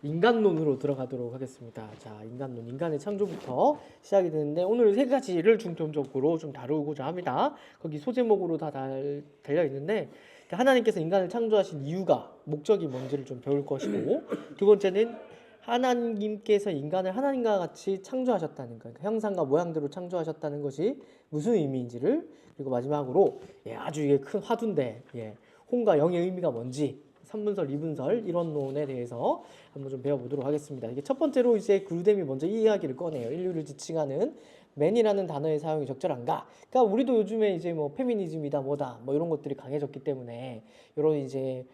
인간론으로 들어가도록 하겠습니다. 자, 인간론, 인간의 창조부터 시작이 되는데 오늘 세 가지를 중점적으로 좀 다루고자 합니다. 거기 소제목으로 다 달려 있는데 하나님께서 인간을 창조하신 이유가 목적이 뭔지를 좀 배울 것이고 두 번째는 하나님께서 인간을 하나님과 같이 창조하셨다는 것, 그러니까 형상과 모양대로 창조하셨다는 것이 무슨 의미인지를 그리고 마지막으로 아주 이게 큰 화두인데 혼과 영의 의미가 뭔지 3분설, 2분설 이론론에 대해서 한번 좀 배워보도록 하겠습니다. 이게 첫 번째로 이제 그루뎀이 먼저 이 이야기를 꺼내요. 인류를 지칭하는 맨이라는 단어의 사용이 적절한가? 그러니까 우리도 요즘에 이제 뭐 페미니즘이다 뭐다 뭐 이런 것들이 강해졌기 때문에 이런 이제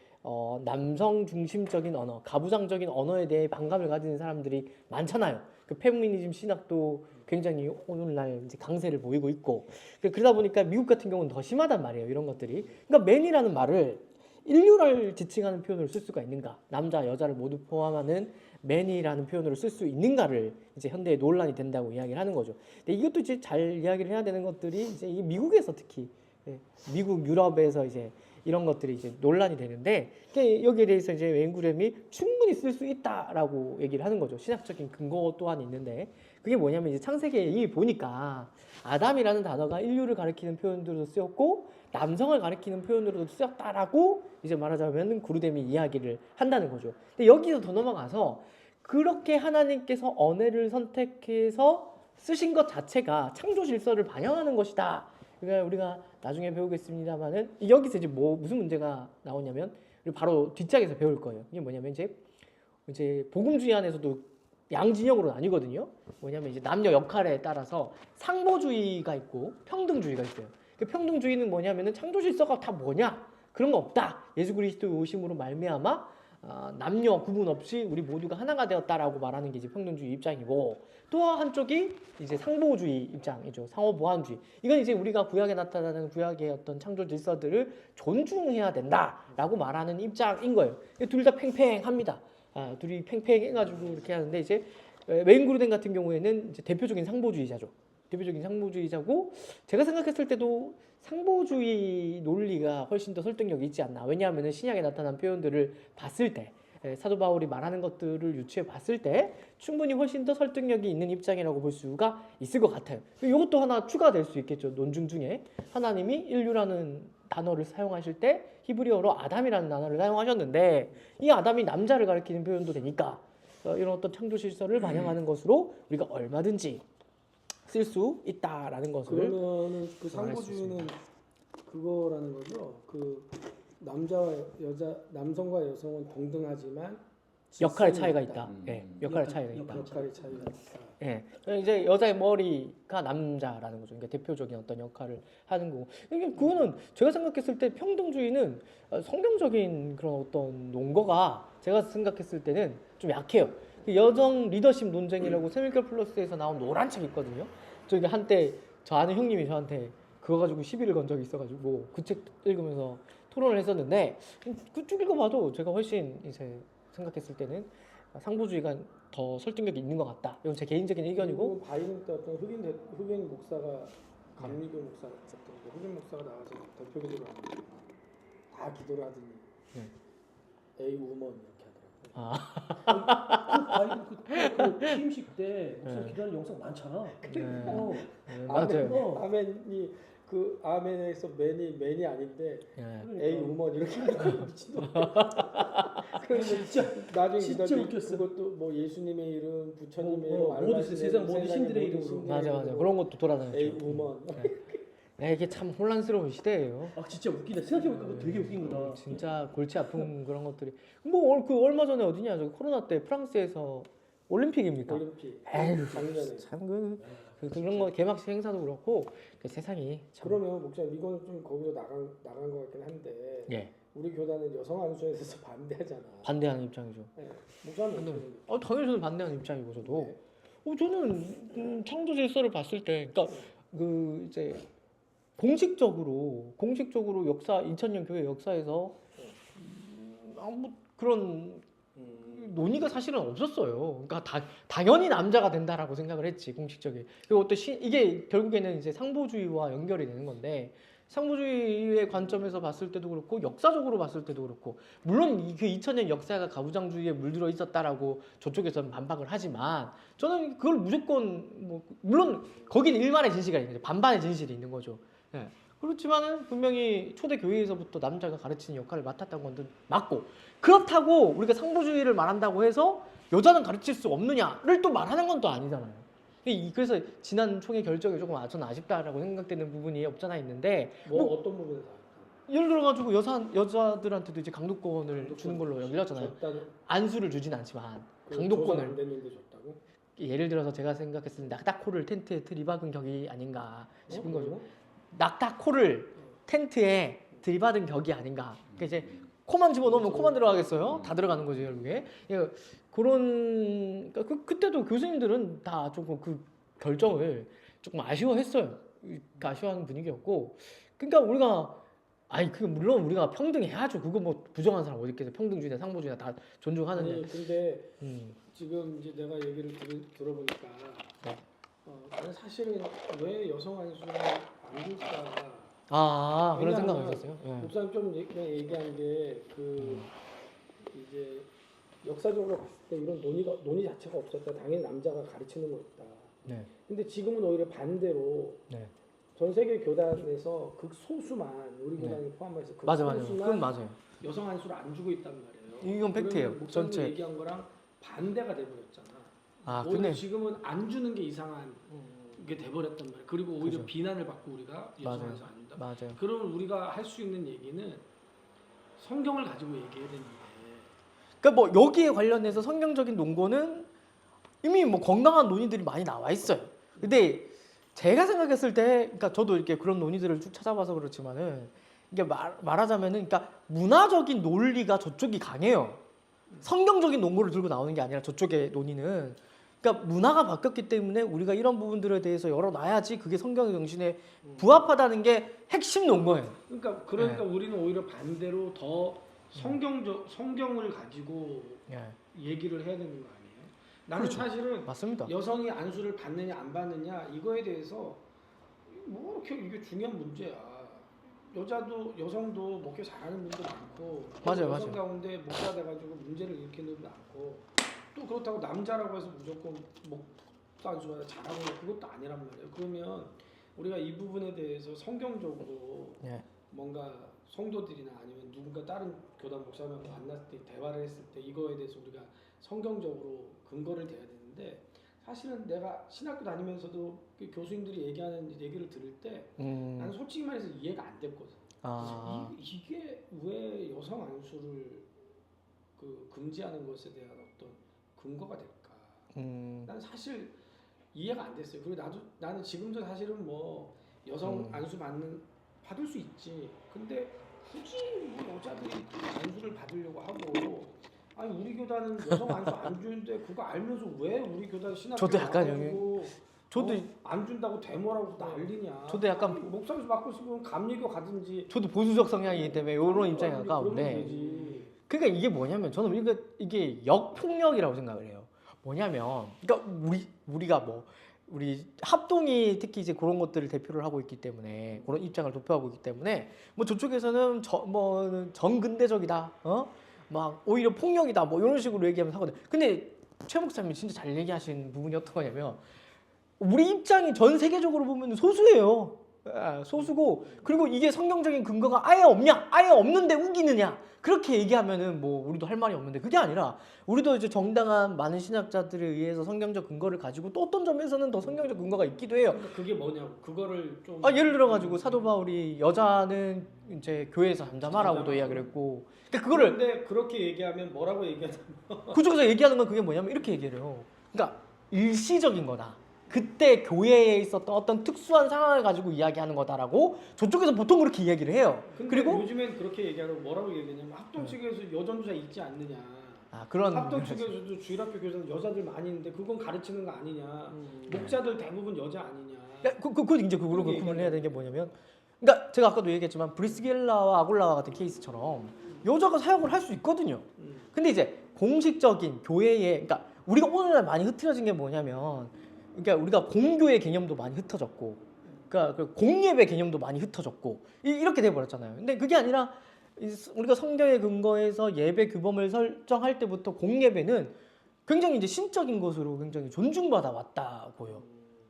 남성 중심적인 언어, 가부장적인 언어에 대해 반감을 가지는 사람들이 많잖아요. 그 페미니즘 신학도 굉장히 오늘날 이제 강세를 보이고 있고 그러다 보니까 미국 같은 경우는 더 심하단 말이에요. 이런 것들이. 그러니까 맨이라는 말을 인류를 지칭하는 표현으로 쓸 수가 있는가? 남자, 여자를 모두 포함하는 맨이라는 표현으로 쓸 수 있는가를 이제 현대에 논란이 된다고 이야기를 하는 거죠. 근데 이것도 이제 잘 이야기를 해야 되는 것들이 이제 이 미국에서 특히 미국, 유럽에서 이제 이런 것들이 이제 논란이 되는데 여기에 대해서 이제 웬구렘이 충분히 쓸 수 있다라고 얘기를 하는 거죠. 신학적인 근거 또한 있는데 그게 뭐냐면 이제 창세기에 이미 보니까 아담이라는 단어가 인류를 가리키는 표현으로도 쓰였고 남성을 가리키는 표현으로도 쓰였다라고 이제 말하자면 그루뎀이 이야기를 한다는 거죠. 근데 여기서 더 넘어가서 그렇게 하나님께서 언어를 선택해서 쓰신 것 자체가 창조 질서를 반영하는 것이다. 그러니까 우리가 나중에 배우겠습니다만은 여기서 이제 무슨 문제가 나오냐면 바로 뒷장에서 배울 거예요. 이게 뭐냐면 이제 복음주의 안에서도 양진영으로 나뉘거든요. 뭐냐면 이제 남녀 역할에 따라서 상보주의가 있고 평등주의가 있어요. 그 평등주의는 뭐냐면은 창조 질서가 다 뭐냐? 그런 거 없다. 예수 그리스도의 오심으로 말미암아 남녀 구분 없이 우리 모두가 하나가 되었다라고 말하는 게 이제 평등주의 입장이고 또 한쪽이 이제 상보주의 입장이죠. 상호보완주의. 이건 이제 우리가 구약에 나타나는 구약의 어떤 창조 질서들을 존중해야 된다라고 말하는 입장인 거예요. 둘 다 팽팽합니다. 둘이 팽팽해가지고 이렇게 하는데 이제 웨인 그루뎀 같은 경우에는 이제 대표적인 상보주의자죠. 대표적인 상보주의자고 제가 생각했을 때도 상보주의 논리가 훨씬 더 설득력이 있지 않나. 왜냐하면 신약에 나타난 표현들을 봤을 때 사도 바울이 말하는 것들을 유추해 봤을 때 충분히 훨씬 더 설득력이 있는 입장이라고 볼 수가 있을 것 같아요. 이것도 하나 추가될 수 있겠죠. 논증 중에 하나님이 인류라는 단어를 사용하실 때 히브리어로 아담이라는 단어를 사용하셨는데 이 아담이 남자를 가리키는 표현도 되니까 이런 어떤 창조 질서를 반영하는 것으로 우리가 얼마든지 쓸 수 있다라는 것을 그러면은 그 상보주의는 그거라는 거죠. 그 남자와 여자, 남성과 여성은 동등하지만 역할의 차이가 있다. 역할의 차이가 있다. 역할의 차이가 있다. 이제 여자의 머리가 남자라는 거죠. 그러니까 대표적인 어떤 역할을 하는 거고. 그거는 제가 생각했을 때 평등주의는 성경적인 그런 어떤 논거가 제가 생각했을 때는 좀 약해요. 여성 리더십 논쟁이라고 세밀결 플러스에서 나온 노란 책 있거든요. 저기 한때 저 아는 형님이 저한테 그거 가지고 시비를 건 적이 있어가지고 그 책 읽으면서 토론을 했었는데 쭉 읽어봐도 제가 훨씬 이제 생각했을 때는 상보주의가 더 설득력이 있는 것 같다. 이건 제 개인적인 의견이고. 바이든 때 어떤 흑인 목사가 감리교 목사가 있었던 데 흑인 목사가 나와서 대표 기도를 하는데 다 기도를 하더니 A woman 이렇게 하더라고요. 그 취임식 때 무슨 기도하는 영상 많잖아. 맞아요. 아멘이 그 아멘에서 맨이 아닌데 A woman 이렇게 하니까 미친놈. 그래서 진짜 나중에 진짜 웃겼어. 그것도 뭐 예수님의 이름, 부처님의 이름, 모든 세상 모든 신들의 이름으로. 맞아. 그런 것도 돌아다녔죠. A woman. 이게 참 혼란스러운 시대예요. 아 진짜 웃기다. 생각해보니까 그거 되게 웃긴 거다. 진짜 골치 아픈 그런 것들이. 뭐 그 얼마 전에 어디냐? 저 코로나 때 프랑스에서 올림픽입니까? 올림픽. 에휴, 작년에. 참 그런 거 개막식 행사도 그렇고 세상이 참. 그러면 목사님 이거는 좀 거기서 나간 것 같긴 한데 우리 교단은 여성 안수에 대해서 반대하잖아. 반대하는 입장이죠. 목사님 당연히 저는 반대하는 입장이고 저도. 저는 창조 질서를 봤을 때, 그러니까 그 이제 공식적으로 2000년 교회 역사에서 아무 그런 논의가 사실은 없었어요. 그러니까 당연히 남자가 된다라고 생각을 했지 공식적인. 그리고 또 이게 결국에는 이제 상보주의와 연결이 되는 건데 상부주의의 관점에서 봤을 때도 그렇고 역사적으로 봤을 때도 그렇고 물론 그 2000년 역사가 가부장주의에 물들어 있었다라고 저쪽에서는 반박을 하지만 저는 그걸 무조건 뭐 물론 거긴 일반의 진실이 아닌 거죠. 반반의 진실이 있는 거죠. 예. 그렇지만은 분명히 초대 교회에서부터 남자가 가르치는 역할을 맡았다는 건 맞고 그렇다고 우리가 상부주의를 말한다고 해서 여자는 가르칠 수 없느냐를 또 말하는 건 또 아니잖아요. 그래서 지난 총회 결정이 조금 저는 아쉽다라고 생각되는 부분이 없잖아 있는데 뭐 어떤 부분에서 예를 들어가지고 여자들한테도 이제 강도권을 주는 걸로 열렸잖아요. 안수를 주진 않지만 강도권을 안 됐는데 줬다고? 예를 들어서 제가 생각했을 때 낙타코를 텐트에 들이박은 격이 아닌가 싶은 거죠. 그래요? 낙타코를 텐트에 들이받은 격이 아닌가. 그러니까 이제 코만 집어넣으면 코만 들어가겠어요? 다 들어가는 거죠 결국에. 그런 그러니까 그때도 교수님들은 다 조금 그 결정을 조금 아쉬워했어요. 아쉬워하는 분위기였고, 그러니까 우리가 물론 우리가 평등해야죠. 그거 뭐 부정하는 사람 어디 있겠어요? 평등주의나 상부주의나 다 존중하는데. 아니 근데 지금 이제 내가 얘기를 들어보니까 네. 나는 사실은 왜 여성 안수를 안 줄까? 그런 생각을 했었어요. 목사님 좀 그냥 얘기한 게 이제 역사적으로 봤을 때 이런 논의 자체가 없었다. 당연히 남자가 가르치는 거였다. 네. 근데 지금은 오히려 반대로 네. 전 세계 교단에서 극소수만 우리 네. 교단이 포함해서 맞아요. 극소수만 그건 맞아요. 여성 안수를 안 주고 있단 말이에요. 이건 팩트예요. 그러면 목사님 전체. 얘기한 거랑 반대가 돼버렸잖아. 오히려 근데 지금은 안 주는 게 이상한 게 돼버렸단 말이에요. 그리고 오히려 그죠. 비난을 받고 우리가 여성 맞아요. 안수 안 준다. 맞아요. 그러면 우리가 할 수 있는 얘기는 성경을 가지고 얘기해야 되는데. 그러니까 뭐 여기에 관련해서 성경적인 논거는 이미 뭐 건강한 논의들이 많이 나와 있어요. 근데 제가 생각했을 때, 그러니까 저도 이렇게 그런 논의들을 쭉 찾아봐서 그렇지만은 이게 말하자면은, 그러니까 문화적인 논리가 저쪽이 강해요. 성경적인 논거를 들고 나오는 게 아니라 저쪽의 논의는, 그러니까 문화가 바뀌었기 때문에 우리가 이런 부분들에 대해서 열어놔야지 그게 성경의 정신에 부합하다는 게 핵심 논거예요. 그러니까 우리는 오히려 반대로 더 성경을 가지고 얘기를 해야 되는 거 아니에요? 나는 그렇죠. 사실은 맞습니다. 여성이 안수를 받느냐 안 받느냐 이거에 대해서 뭐 이렇게 이게 중요한 문제야. 여성도 목회 잘하는 분도 많고, 맞아요, 여성 맞아요. 가운데 목사 돼가지고 문제를 일으키는 분도 많고, 또 그렇다고 남자라고 해서 무조건 목사 안수가 잘하고 그것도 아니란 말이에요. 그러면 우리가 이 부분에 대해서 성경적으로 뭔가 성도들이나 아니면 누군가 다른 교단 목사님하고 만났을 때 대화를 했을 때 이거에 대해서 우리가 성경적으로 근거를 대야 되는데, 사실은 내가 신학교 다니면서도 그 교수님들이 얘기하는 얘기를 들을 때 나는 솔직히 말해서 이해가 안 됐거든. 이게 왜 여성 안수를 금지하는 것에 대한 어떤 근거가 될까? 나는 사실 이해가 안 됐어요. 그리고 나는 지금도 사실은 뭐 여성 안수 받을 수 있지. 근데 굳이 뭐 여자들이 안수를 받으려고 하고, 아니 우리 교단은 여성 안수 안 주는데 그거 알면서 왜 우리 교단 신학교 저도 약간 와가지고 저도 안 준다고 데모라고 난리냐. 저도 약간 목사님 받고 싶으면 감리교 가든지. 저도 보수적 성향이기 때문에 이런 입장에 가까운데, 그러니까 이게 뭐냐면 저는 이게 역폭력이라고 생각을 해요. 뭐냐면, 그러니까 우리가 우리 합동이 특히 이제 그런 것들을 대표를 하고 있기 때문에, 그런 입장을 도표하고 있기 때문에 뭐 저쪽에서는 정근대적이다, 막 오히려 폭력이다, 뭐 이런 식으로 얘기하면서 하거든. 근데 최 목사님이 진짜 잘 얘기하신 부분이 어떤 거냐면, 우리 입장이 전 세계적으로 보면 소수예요. 소수고, 그리고 이게 성경적인 근거가 아예 없냐? 아예 없는데 우기느냐? 그렇게 얘기하면은 뭐 우리도 할 말이 없는데, 그게 아니라 우리도 이제 정당한 많은 신학자들에 의해서 성경적 근거를 가지고 또 어떤 점에서는 더 성경적 근거가 있기도 해요. 그게 뭐냐고. 그거를 좀 예를 들어 가지고 사도 바울이 여자는 이제 교회에서 잠잠하라고도 이야기를 했고, 그거를 근데 그렇게 얘기하면 뭐라고 얘기하냐면 그쪽에서 얘기하는 건 그게 뭐냐면 이렇게 얘기를 해요. 그러니까 일시적인 거다. 그때 교회에 있었던 어떤 특수한 상황을 가지고 이야기하는 거다라고 저쪽에서 보통 그렇게 이야기를 해요. 그리고 요즘엔 그렇게 얘기하고 뭐라고 얘기하냐면 합동 측에서 여전주자 있지 않느냐. 그런 합동 측에서도 주일학교 교사는 여자들 많이 있는데 그건 가르치는 거 아니냐. 목자들 대부분 여자 아니냐. 그 이제 그걸로 구분해야 되는 게 뭐냐면, 그러니까 제가 아까도 얘기했지만 브리스길라와 아굴라와 같은 케이스처럼 여자가 사역을 할 수 있거든요. 근데 이제 공식적인 교회에, 그러니까 우리가 오늘날 많이 흐트러진 게 뭐냐면, 그러니까 우리가 공교의 개념도 많이 흩어졌고, 그러니까 그 공예배 개념도 많이 흩어졌고 이렇게 돼 버렸잖아요. 근데 그게 아니라 우리가 성경에 근거해서 예배 규범을 설정할 때부터 공예배는 굉장히 이제 신적인 것으로 굉장히 존중받아 왔다고요.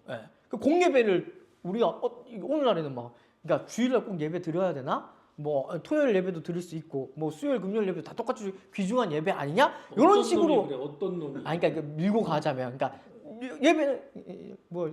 예. 그 공예배를 우리가 오늘날에는 막 그러니까 주일날 꼭 예배 드려야 되나? 뭐 토요일 예배도 드릴 수 있고 뭐 수요일 금요일 예배도 다 똑같이 귀중한 예배 아니냐? 이런 식으로 그래 어떤 놈이 아니 그러니까 밀고 가자면 그러니까 예배는 뭐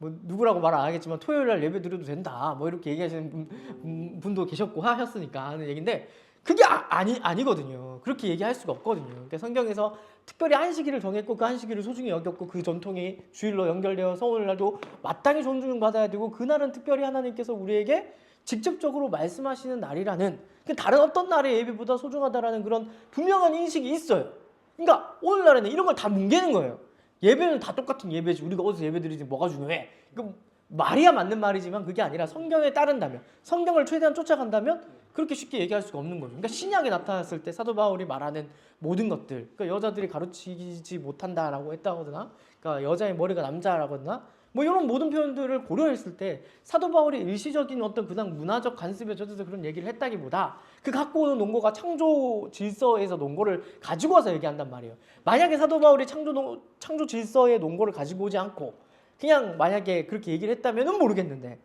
누구라고 말 안 하겠지만 토요일 날 예배 드려도 된다 뭐 이렇게 얘기하시는 분도 계셨고 하셨으니까 하는 얘기인데 그게 아니거든요. 그렇게 얘기할 수가 없거든요. 그러니까 성경에서 특별히 안식일을 정했고 그 안식일을 소중히 여겼고 그 전통이 주일로 연결되어서 오늘날도 마땅히 존중받아야 되고 그날은 특별히 하나님께서 우리에게 직접적으로 말씀하시는 날이라는 다른 어떤 날의 예배보다 소중하다라는 그런 분명한 인식이 있어요. 그러니까 오늘날에는 이런 걸 다 뭉개는 거예요. 예배는 다 똑같은 예배지. 우리가 어디서 예배드리지 뭐가 중요해? 그 말이야 맞는 말이지만 그게 아니라 성경에 따른다면 성경을 최대한 쫓아간다면 그렇게 쉽게 얘기할 수가 없는 거죠. 그러니까 신약에 나타났을 때 사도 바울이 말하는 모든 것들, 그러니까 여자들이 가르치지 못한다라고 했다거나, 그러니까 여자의 머리가 남자라거나, 뭐 이런 모든 표현들을 고려했을 때 사도 바울이 일시적인 어떤 그냥 문화적 관습에 젖어서 그런 얘기를 했다기보다 그 갖고 오는 논거가 창조 질서에서 논거를 가지고 와서 얘기한단 말이에요. 만약에 사도 바울이 창조 질서의 논거를 가지고 오지 않고 그냥 만약에 그렇게 얘기를 했다면은 모르겠는데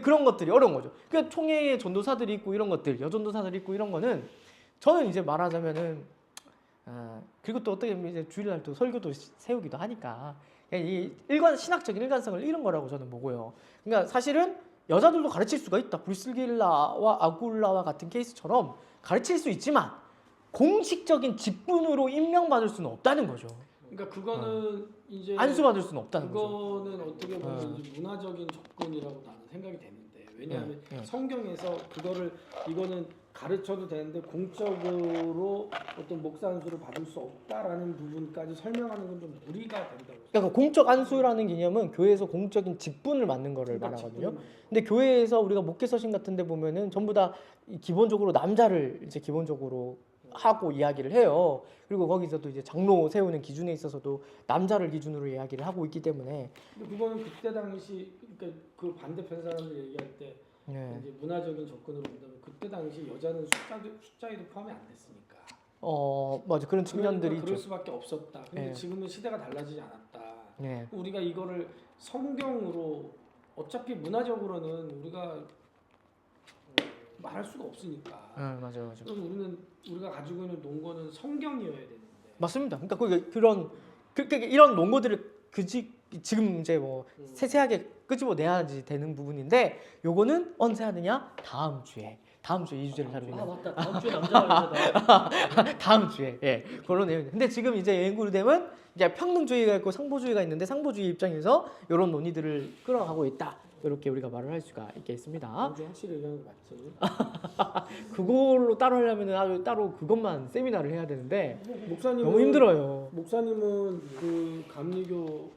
그런 것들이 어려운 거죠. 그 총회에 전도사들이 있고 이런 것들, 여전도사들이 있고 이런 거는 저는 이제 말하자면은 그리고 또 어떻게 보면 이제 주일날 또 설교도 세우기도 하니까 이 신학적인 일관성을 잃은 거라고 저는 보고요. 그러니까 사실은 여자들도 가르칠 수가 있다. 브리스길라와 아굴라와 같은 케이스처럼 가르칠 수 있지만 공식적인 직분으로 임명받을 수는 없다는 거죠. 그러니까 그거는 이제 안수받을 수는 없다는 거죠. 그거는 어떻게 보면 이제 문화적인 접근이라고 나는 생각이 되는데 왜냐하면 성경에서 그거를 이거는 가르쳐도 되는데 공적으로 어떤 목사 안수를 받을 수 없다라는 부분까지 설명하는 건 좀 무리가 된다고. 그러니까 공적 안수라는 개념은 교회에서 공적인 직분을 맡는 거를 말하거든요. 근데 교회에서 우리가 목회서신 같은 데 보면은 전부 다 기본적으로 남자를 이제 기본적으로 하고 이야기를 해요. 그리고 거기서도 이제 장로 세우는 기준에 있어서도 남자를 기준으로 이야기를 하고 있기 때문에. 근데 그거는 그때 당시 그러니까 그 반대편 사람들 얘기할 때 이제 문화적인 접근으로 본다면 그때 당시 여자는 숫자에도 포함이 안 됐으니까. 맞아 그런 측면들이 그러니까 그럴 있죠. 수밖에 없었다. 근데 지금은 시대가 달라지지 않았다. 네. 우리가 이거를 성경으로 어차피 문화적으로는 우리가 말할 수가 없으니까. 맞아. 그럼 우리가 가지고 있는 논거는 성경이어야 되는데. 맞습니다. 그러니까 그런 이런 논거들을 지금 이제 뭐 세세하게 끄집어내야지 되는 부분인데 요거는 언제 하느냐? 다음 주에 이 주제를 다루고 있는. 맞다. 다음 주에 남자가 다음 주에 그런 내용. 근데 지금 이제 연구됨은 이제 평등주의가 있고 상보주의가 있는데 상보주의 입장에서 이런 논의들을 끌어가고 있다. 이렇게 우리가 말을 할 수가 있겠습니다. 확실히 얘기하는 거 맞지? 그걸로 따로 하려면 아주 따로 그것만 세미나를 해야 되는데 목사님은 너무 힘들어요. 목사님은 그 감리교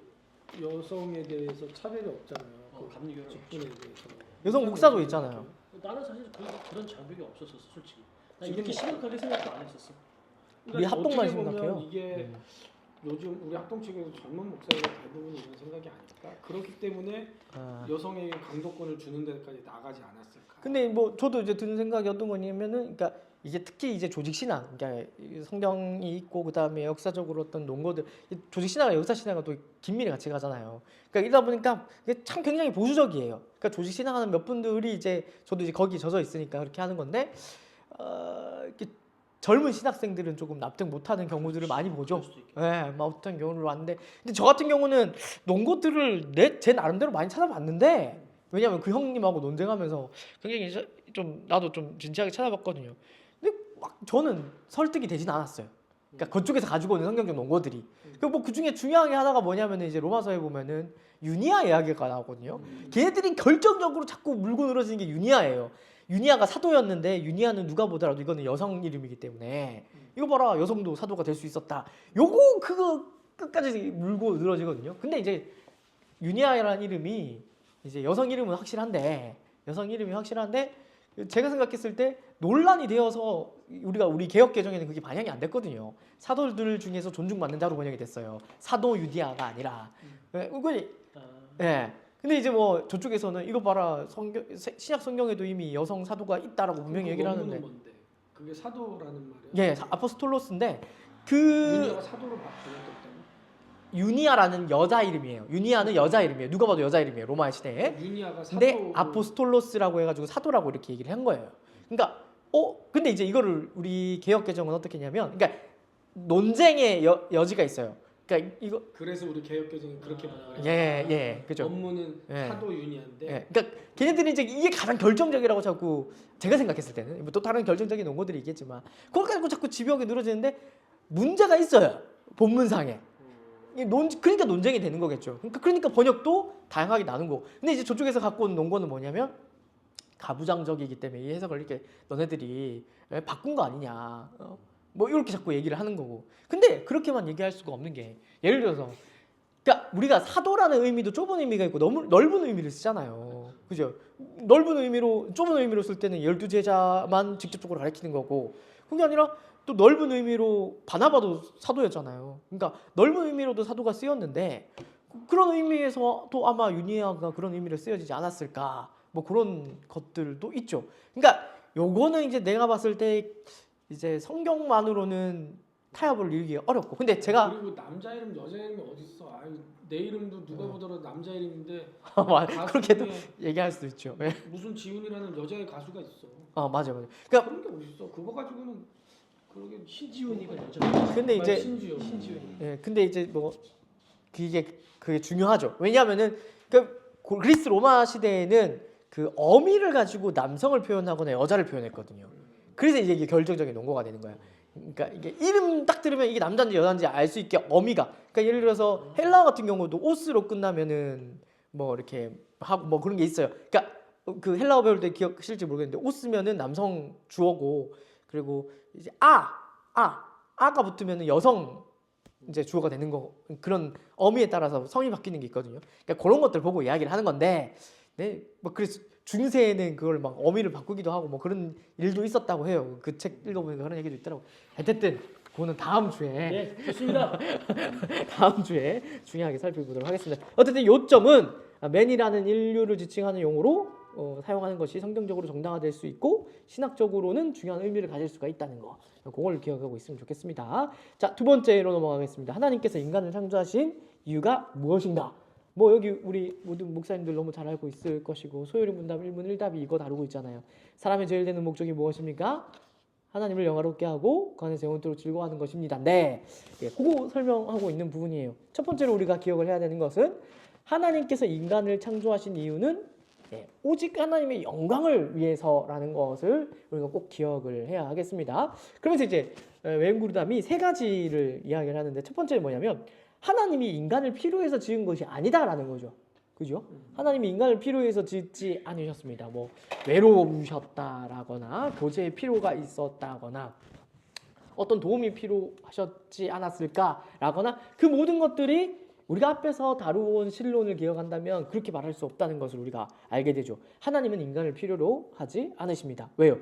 여성에 대해서 차별이 없잖아요. 감리교는 직분에 대해서. 여성 목사도 있잖아요. 나는 사실 그런 장벽이 없었었어, 솔직히. 나 이렇게 심각하게 생각도 안 했었어. 우리 합동만 어떻게 보면 심각해요. 이게 요즘 우리 합동 측에서 젊은 목사가 대부분 이런 생각이 아닐까? 그렇기 때문에 여성에게 강도권을 주는 데까지 나가지 않았을까? 근데 뭐 저도 이제 드는 생각이 어떤 거냐면은, 그러니까 이게 특히 이제 조직 신앙, 그러니까 성경이 있고 그 다음에 역사적으로 어떤 논거들, 조직 신앙과 역사 신앙과 또 긴밀히 같이 가잖아요. 그러니까 이러다 보니까 이게 참 굉장히 보수적이에요. 그러니까 조직 신앙하는 몇 분들이 이제 저도 이제 거기 젖어 있으니까 그렇게 하는 건데, 이렇게 젊은 신학생들은 조금 납득 못하는 경우들을 많이 보죠. 네, 어떤 경우를 왔는데, 근데 저 같은 경우는 논거들을 제 나름대로 많이 찾아봤는데, 왜냐하면 그 형님하고 논쟁하면서 굉장히 좀 나도 좀 진지하게 찾아봤거든요. 근데 막 저는 설득이 되진 않았어요. 그러니까 그쪽에서 가지고 오는 성경적 논거들이. 그 중에 중요한 게 하나가 뭐냐면 이제 로마서에 보면은 유니아 이야기가 나오거든요. 걔네들이 결정적으로 자꾸 물고 늘어지는 게 유니아예요. 유니아가 사도였는데 유니아는 누가 보더라도 이거는 여성 이름이기 때문에 이거 봐라 여성도 사도가 될 수 있었다. 요거 그거 끝까지 물고 늘어지거든요. 근데 이제 유니아라는 이름이 이제 여성 이름이 확실한데 제가 생각했을 때 논란이 되어서 우리 개혁 개정에는 그게 반영이 안 됐거든요. 사도들 중에서 존중받는 자로 번역이 됐어요. 사도 유디아가 아니라. 예. 근데 이제 뭐 저쪽에서는 이거 봐라 신약 성경에도 이미 여성 사도가 있다라고 분명히 얘기를 하는데. 뭔데? 그게 사도라는 말이야? 예, 아포스톨로스인데 유니아가 사도로 번역됐다고? 유니아라는 여자 이름이에요. 유니아는 여자 이름이에요. 누가 봐도 여자 이름이에요. 로마 시대에. 유니아가 근데 사도. 아포스톨로스라고 해가지고 사도라고 이렇게 얘기를 한 거예요. 그러니까 근데 이제 이거를 우리 개혁 개정은 어떻게 했냐면, 그러니까 논쟁의 여지가 있어요. 그러니까 이거 그래서 우리 개혁 개정이 그렇게 번역을 예, 그죠. 업무는 예. 사도 유니아인데. 예, 그러니까 걔네들이 이제 이게 가장 결정적이라고 자꾸 제가 생각했을 때는 뭐또 다른 결정적인 논거들이 있겠지만 그걸 가지고 자꾸 집요하게 늘어지는데 문제가 있어요. 본문상에. 그러니까 논쟁이 되는 거겠죠. 그러니까 번역도 다양하게 나눈 거고. 근데 이제 저쪽에서 갖고 온 논거는 뭐냐면 가부장적이기 때문에 이 해석을 이렇게 너네들이 바꾼 거 아니냐. 뭐 이렇게 자꾸 얘기를 하는 거고. 근데 그렇게만 얘기할 수가 없는 게 예를 들어서 그러니까 우리가 사도라는 의미도 좁은 의미가 있고 너무 넓은 의미를 쓰잖아요. 그죠? 좁은 의미로 쓸 때는 12제자만 직접적으로 가리키는 거고 그게 아니라 또 넓은 의미로 바나바도 사도였잖아요. 그러니까 넓은 의미로도 사도가 쓰였는데 그런 의미에서 또 아마 유니아가 그런 의미로 쓰여지지 않았을까? 뭐 그런 것들도 있죠. 그러니까 요거는 이제 내가 봤을 때 이제 성경만으로는 타협을 이루기 어렵고. 근데 제가 그리고 남자 이름 여자 이름이 어디 있어? 아유, 내 이름도 누가 보더라도 남자 이름인데 그렇게도 얘기할 수도 있죠. 네. 무슨 지훈이라는 여자의 가수가 있어. 맞아요. 그러니까 그런 게 어디 있어? 그거 가지고는 그러게 신지훈이가 여자. 근데 이제 신지훈. 예, 근데 이제 뭐 그게 중요하죠. 왜냐하면은 그 그리스 로마 시대에는 그 어미를 가지고 남성을 표현하거나 여자를 표현했거든요. 그래서 이게 결정적인 논거가 되는 거야. 그러니까 이게 이름 딱 들으면 이게 남자인지 여자인지 알 수 있게 어미가. 그러니까 예를 들어서 헬라 같은 경우도 오스로 끝나면은 뭐 이렇게 하고 뭐 그런 게 있어요. 그러니까 그 헬라어 배울 때 기억하실지 모르겠는데 오스면은 남성 주어고 그리고 이제 아가 붙으면은 여성 이제 주어가 되는 거. 그런 어미에 따라서 성이 바뀌는 게 있거든요. 그러니까 그런 것들 보고 이야기를 하는 건데, 네, 뭐 그래서 중세에는 그걸 막 어미를 바꾸기도 하고 뭐 그런 일도 있었다고 해요. 그 책 읽어보니까 그런 얘기도 있더라고. 어쨌든 그거는 다음 주에. 네, 좋습니다. 다음 주에 중요하게 살펴보도록 하겠습니다. 어쨌든 요점은 맨이라는 인류를 지칭하는 용어로 사용하는 것이 성경적으로 정당화될 수 있고 신학적으로는 중요한 의미를 가질 수가 있다는 거. 그걸 기억하고 있으면 좋겠습니다. 자, 두 번째로 넘어가겠습니다. 하나님께서 인간을 창조하신 이유가 무엇인가? 뭐 여기 우리 모든 목사님들 너무 잘 알고 있을 것이고 소요리 문답 1문 1답이 이거 다루고 있잖아요. 사람의 제일 되는 목적이 무엇입니까? 하나님을 영화롭게 하고 그 안에서 영원토록 즐거워하는 것입니다. 네, 그거 설명하고 있는 부분이에요. 첫 번째로 우리가 기억을 해야 되는 것은 하나님께서 인간을 창조하신 이유는 오직 하나님의 영광을 위해서라는 것을 우리가 꼭 기억을 해야 하겠습니다. 그러면서 이제 외음구르담이 세 가지를 이야기를 하는데 첫 번째는 뭐냐면 하나님이 인간을 필요해서 지은 것이 아니다라는 거죠. 그죠? 하나님이 인간을 필요해서 짓지 않으셨습니다. 뭐 외로우셨다라거나 교제의 필요가 있었다거나 어떤 도움이 필요하셨지 않았을까라거나 그 모든 것들이 우리가 앞에서 다루어온 신론을 기억한다면 그렇게 말할 수 없다는 것을 우리가 알게 되죠. 하나님은 인간을 필요로 하지 않으십니다. 왜요?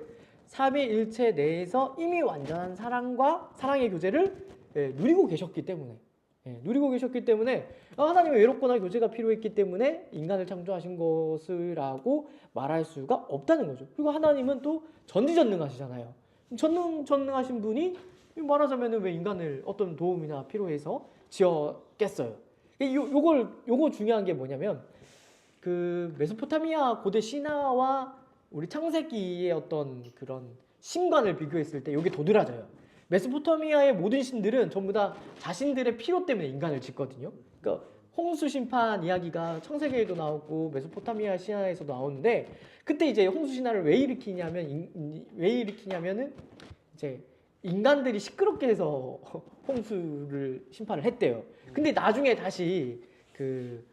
삼위일체 내에서 이미 완전한 사랑의 교제를 누리고 계셨기 때문에 하나님의 외롭거나 교제가 필요했기 때문에 인간을 창조하신 것이라고 말할 수가 없다는 거죠. 그리고 하나님은 또 전지전능하시잖아요. 전능하신 분이 말하자면 왜 인간을 어떤 도움이나 필요해서 지었겠어요. 요거 중요한 게 뭐냐면 그 메소포타미아 고대 신화와 우리 창세기의 어떤 그런 신관을 비교했을 때 요게 도드라져요. 메소포타미아의 모든 신들은 전부 다 자신들의 필요 때문에 인간을 짓거든요. 그러니까 홍수 심판 이야기가 창세기에도 나오고 메소포타미아 신화에서도 나오는데 그때 이제 홍수 신화를 왜 일으키냐면은 이제 인간들이 시끄럽게 해서 홍수를 심판을 했대요. 근데 나중에 다시 그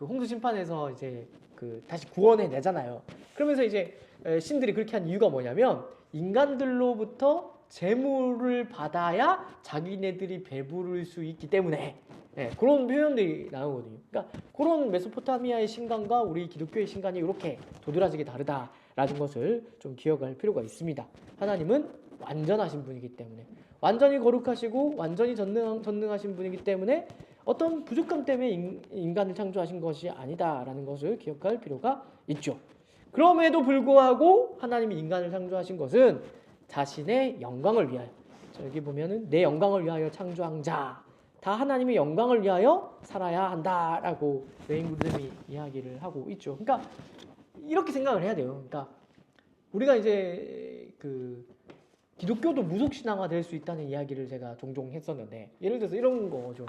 홍수 심판에서 이제 다시 구원해 내잖아요. 그러면서 이제 신들이 그렇게 한 이유가 뭐냐면 인간들로부터 재물을 받아야 자기네들이 배부를 수 있기 때문에 그런 표현들이 나오거든요. 그러니까 그런 메소포타미아의 신관과 우리 기독교의 신관이 이렇게 도드라지게 다르다라는 것을 좀 기억할 필요가 있습니다. 하나님은 완전하신 분이기 때문에 완전히 거룩하시고 완전히 전능하신 분이기 때문에 어떤 부족함 때문에 인간을 창조하신 것이 아니다라는 것을 기억할 필요가 있죠. 그럼에도 불구하고 하나님이 인간을 창조하신 것은 자신의 영광을 위하여. 자, 여기 보면은 내 영광을 위하여 창조한 자, 다 하나님의 영광을 위하여 살아야 한다라고 웨인 그루뎀이 이야기를 하고 있죠. 그러니까 이렇게 생각을 해야 돼요. 그러니까 우리가 이제 그 기독교도 무속 신앙화 될 수 있다는 이야기를 제가 종종 했었는데, 예를 들어서 이런 거죠.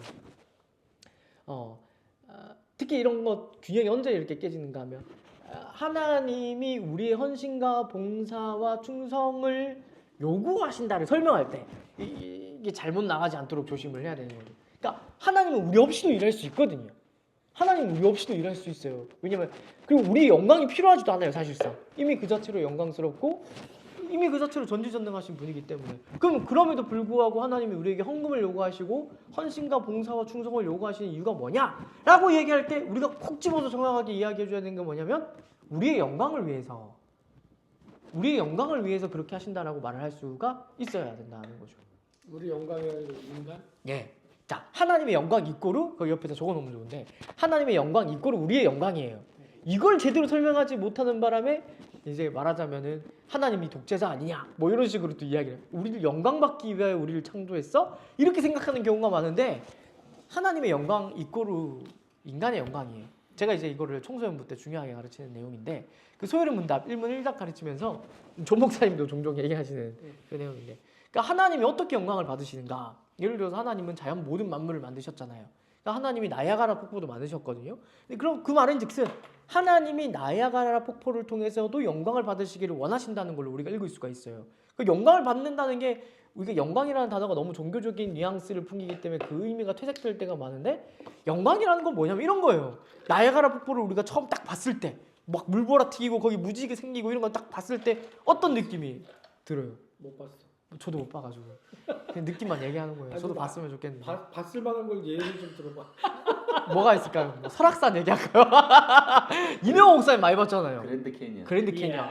특히 이런 것 균형이 언제 이렇게 깨지는가 하면, 하나님이 우리의 헌신과 봉사와 충성을 요구하신다를 설명할 때 이게 잘못 나가지 않도록 조심을 해야 되는 거죠. 그러니까 하나님은 우리 없이도 일할 수 있거든요. 하나님은 우리 없이도 일할 수 있어요. 왜냐면 그리고 우리의 영광이 필요하지도 않아요. 사실상 이미 그 자체로 영광스럽고 이미 그 자체로 전지전능하신 분이기 때문에. 그럼 그럼에도 불구하고 하나님이 우리에게 헌금을 요구하시고 헌신과 봉사와 충성을 요구하시는 이유가 뭐냐라고 얘기할 때 우리가 콕 집어서 정확하게 이야기해 줘야 되는 게 뭐냐면 우리의 영광을 위해서 그렇게 하신다라고 말을 할 수가 있어야 된다는 거죠. 우리 영광이 아니고 인간? 예. 자, 하나님의 영광 이꼬르 거기 옆에다 적어놓으면 좋은데, 하나님의 영광 이꼬르 우리의 영광이에요. 이걸 제대로 설명하지 못하는 바람에 이제 말하자면은 하나님이 독재자 아니냐 뭐 이런 식으로 또 이야기를, 우리를 영광 받기 위하여 우리를 창조했어? 이렇게 생각하는 경우가 많은데, 하나님의 영광 이꼬르 인간의 영광이에요. 제가 이제 이거를 청소년부 때 중요하게 가르치는 내용인데, 그 소요리 문답 1문 1답 가르치면서 조 목사님도 종종 얘기하시는 그 내용인데, 그러니까 하나님이 어떻게 영광을 받으시는가? 예를 들어서 하나님은 자연 모든 만물을 만드셨잖아요. 그러니까 하나님이 나야가라 폭포도 만드셨거든요. 근데 그럼 그 말인즉슨 하나님이 나야가라 폭포를 통해서도 영광을 받으시기를 원하신다는 걸로 우리가 읽을 수가 있어요. 그 영광을 받는다는 게, 우리가 영광이라는 단어가 너무 종교적인 뉘앙스를 풍기기 때문에 그 의미가 퇴색될 때가 많은데, 영광이라는 건 뭐냐면 이런 거예요. 나야가라 폭포를 우리가 처음 딱 봤을 때 막 물보라 튀기고 거기 무지개 생기고 이런 거 딱 봤을 때 어떤 느낌이 들어요? 못 봤어. 저도 못 봐가지고 그냥 느낌만 얘기하는 거예요. 저도 봤으면 좋겠는데. 봤을 만한 걸 예를 좀 들어봐. 뭐가 있을까요? 뭐 설악산 얘기할까요? 이명호 목사님 많이 봤잖아요. 그랜드 캐니언. 그랜드 캐니언.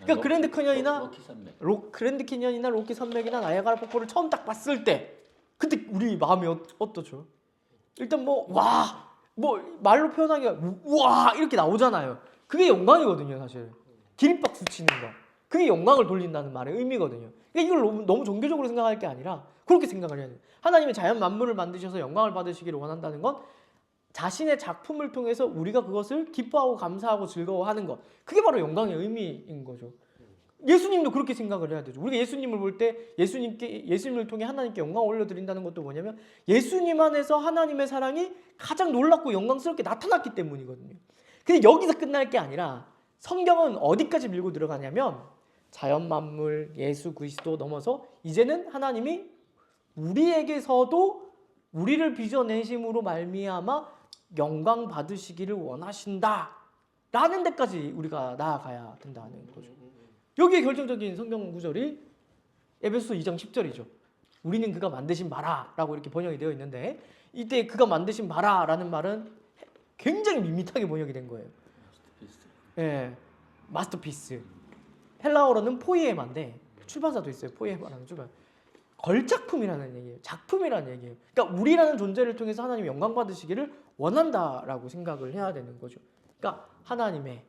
그러니까 그랜드 캐니언이나 로키 산맥. 그랜드 캐니언이나 로키 산맥이나 나야가라 폭포를 처음 딱 봤을 때 그때 우리 마음이 어떠죠? 일단 뭐 말로 표현하기가 우와 이렇게 나오잖아요. 그게 영광이거든요, 사실. 기립박수 치는 거. 그게 영광을 돌린다는 말의 의미거든요. 그러니까 이걸 너무 종교적으로 생각할 게 아니라 그렇게 생각을 해야 돼요. 하나님의 자연 만물을 만드셔서 영광을 받으시기를 원한다는 건 자신의 작품을 통해서 우리가 그것을 기뻐하고 감사하고 즐거워하는 것. 그게 바로 영광의 의미인 거죠. 예수님도 그렇게 생각을 해야 되죠. 우리가 예수님을 볼 때 예수님을 통해 하나님께 영광을 올려드린다는 것도 뭐냐면 예수님 안에서 하나님의 사랑이 가장 놀랍고 영광스럽게 나타났기 때문이거든요. 근데 여기서 끝날 게 아니라 성경은 어디까지 밀고 들어가냐면 자연 만물, 예수 그리스도 넘어서 이제는 하나님이 우리에게서도 우리를 빚어내심으로 말미암아 영광 받으시기를 원하신다라는 데까지 우리가 나아가야 된다는 거죠. 여기에 결정적인 성경 구절이 에베소서 2장 10절이죠. 우리는 그가 만드신 바라라고 이렇게 번역이 되어 있는데, 이때 그가 만드신 바라라는 말은 굉장히 밋밋하게 번역이 된 거예요. 예, 마스터피스. 헬라어로는 포이에마인데 출판사도 있어요. 포이에마라는 출판. 걸작품이라는 얘기예요. 작품이라는 얘기예요. 그러니까 우리라는 존재를 통해서 하나님이 영광 받으시기를 원한다라고 생각을 해야 되는 거죠. 그러니까 하나님의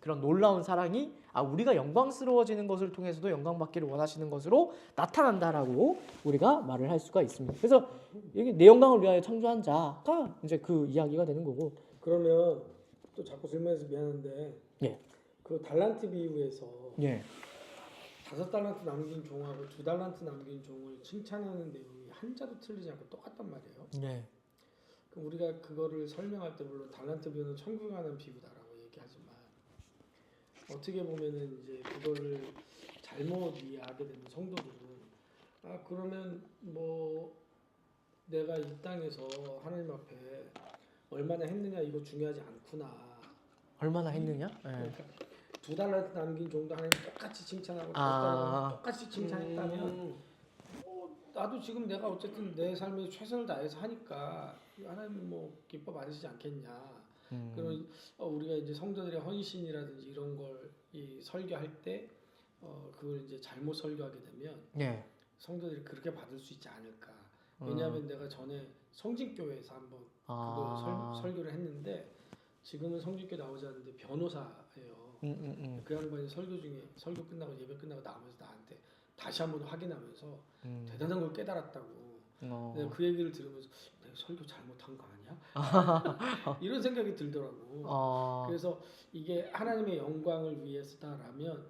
그런 놀라운 사랑이 우리가 영광스러워지는 것을 통해서도 영광받기를 원하시는 것으로 나타난다라고 우리가 말을 할 수가 있습니다. 그래서 여기 내 영광을 위하여 창조한 자가 이제 그 이야기가 되는 거고. 그러면 또 자꾸 질문해서 미안한데, 예. 그 달란트 비유에서 예. 5달란트 남긴 종하고 2달란트 남긴 종을 칭찬하는 내용이 한자도 틀리지 않고 똑같단 말이에요. 네. 그럼 우리가 그거를 설명할 때 물론 달란트 비유는 천국에 관한 비유다라고 얘기하지만, 어떻게 보면은 이제 그거를 잘못 이해하게 되는 성도들은 그러면 뭐 내가 이 땅에서 하나님 앞에 얼마나 했느냐 이거 중요하지 않구나. 얼마나 했느냐? 예. 그러니까 2달란트 남긴 종도 하나님 똑같이 칭찬하고 5달란트 똑같이 칭찬했다면 나도 지금 내가 어쨌든 내 삶에 최선을 다해서 하니까 하나님 뭐 기뻐 받으시지 않겠냐. 그리고 우리가 이제 성도들의 헌신이라든지 이런 걸 이 설교할 때 그걸 이제 잘못 설교하게 되면 예. 성도들이 그렇게 받을 수 있지 않을까. 왜냐하면 내가 전에 성진교회에서 한번 아. 그거 설교를 했는데 지금은 성진교회 나오지 않는데 변호사예요. 그 양반이 설교 끝나고 예배 끝나고 나오면서 나한테 다시 한번 확인하면서 대단한 걸 깨달았다고. 내가 그 얘기를 들으면서 내가 설교 잘못한 거 아니야? 이런 생각이 들더라고. 그래서 이게 하나님의 영광을 위해서다라면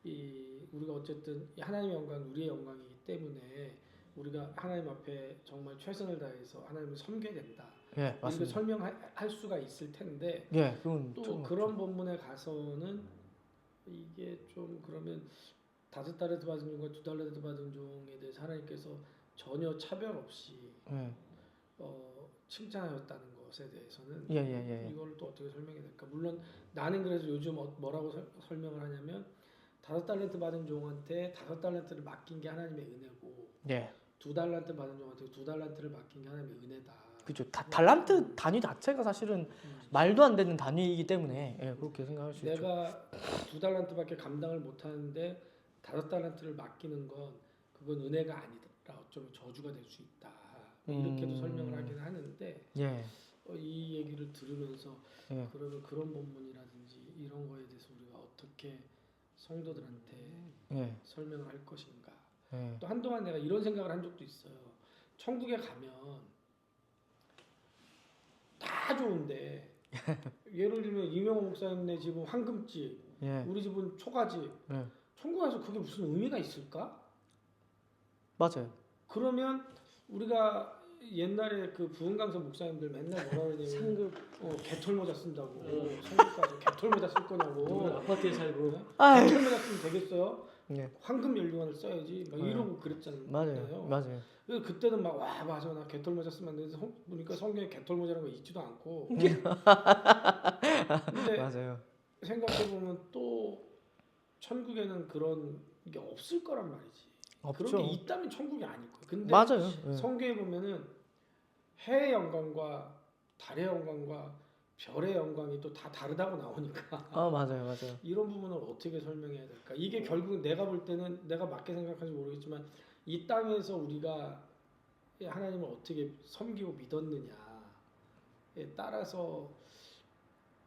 우리가 어쨌든 하나님의 영광은 우리의 영광이기 때문에 우리가 하나님 앞에 정말 최선을 다해서 하나님을 섬겨야 된다. 예, 이렇게 맞습니다. 설명할 수가 있을 텐데 예, 그건 또 그런 본문에 가서는 이게 좀 그러면 5달란트 받은 종과 2달란트 받은 종에 대해서 하나님께서 전혀 차별 없이 칭찬하였다는 것에 대해서는 예. 이걸 또 어떻게 설명해야 될까? 물론 나는 그래서 요즘 뭐라고 설명을 하냐면 5달란트 받은 종한테 5달란트를 맡긴 게 하나님의 은혜고 예. 2달란트 받은 종한테 2달란트를 맡긴 게 하나님의 은혜다. 그죠. 달란트 단위 자체가 사실은 말도 안 되는 단위이기 때문에 예, 그렇게 생각할 수 있죠. 내가 2달란트밖에 감당을 못 하는데 5달란트를 맡기는 건 그건 은혜가 아니다. 어쩌면 저주가 될 수 있다. 이렇게도 설명을 하긴 하는데 예. 이 얘기를 들으면서 예. 그러면 그런 본문이라든지 이런 거에 대해서 우리가 어떻게 성도들한테 예. 설명을 할 것인가. 예. 또 한동안 내가 이런 생각을 한 적도 있어요. 천국에 가면 다 좋은데 예를 들면 이명호 목사님네 집은 황금집, 예. 우리 집은 초가집. 예. 천국 가서 그게 무슨 의미가 있을까? 맞아요. 그러면 우리가 옛날에 그 부흥강서 목사님들 맨날 뭐라 그러냐면 상급 개털모자 쓴다고 천국 가서 개털모자 쓸 거냐고. 아파트에 살고. 개털모자 쓰면 되겠어요? 예. 황금 연료관을 써야지 막 이러고 그랬잖아요. 맞아요. 그래서 그때는 막 와 맞아 나 개털모자 쓰면 안 되는데 보니까 성경에 개털모자라는 거 있지도 않고. 근데 맞아요. 생각해 보면 또 천국에는 그런 게 없을 거란 말이지. 없죠. 그런 게 있다면 천국이 아닐 거야. 근데 맞아요. 예. 성경에 보면은 해의 영광과 달의 영광과 별의 영광이 또 다 다르다고 나오니까. 맞아요. 이런 부분을 어떻게 설명해야 될까? 이게 결국 내가 볼 때는 내가 맞게 생각하는지 모르겠지만 이 땅에서 우리가 하나님을 어떻게 섬기고 믿었느냐에 따라서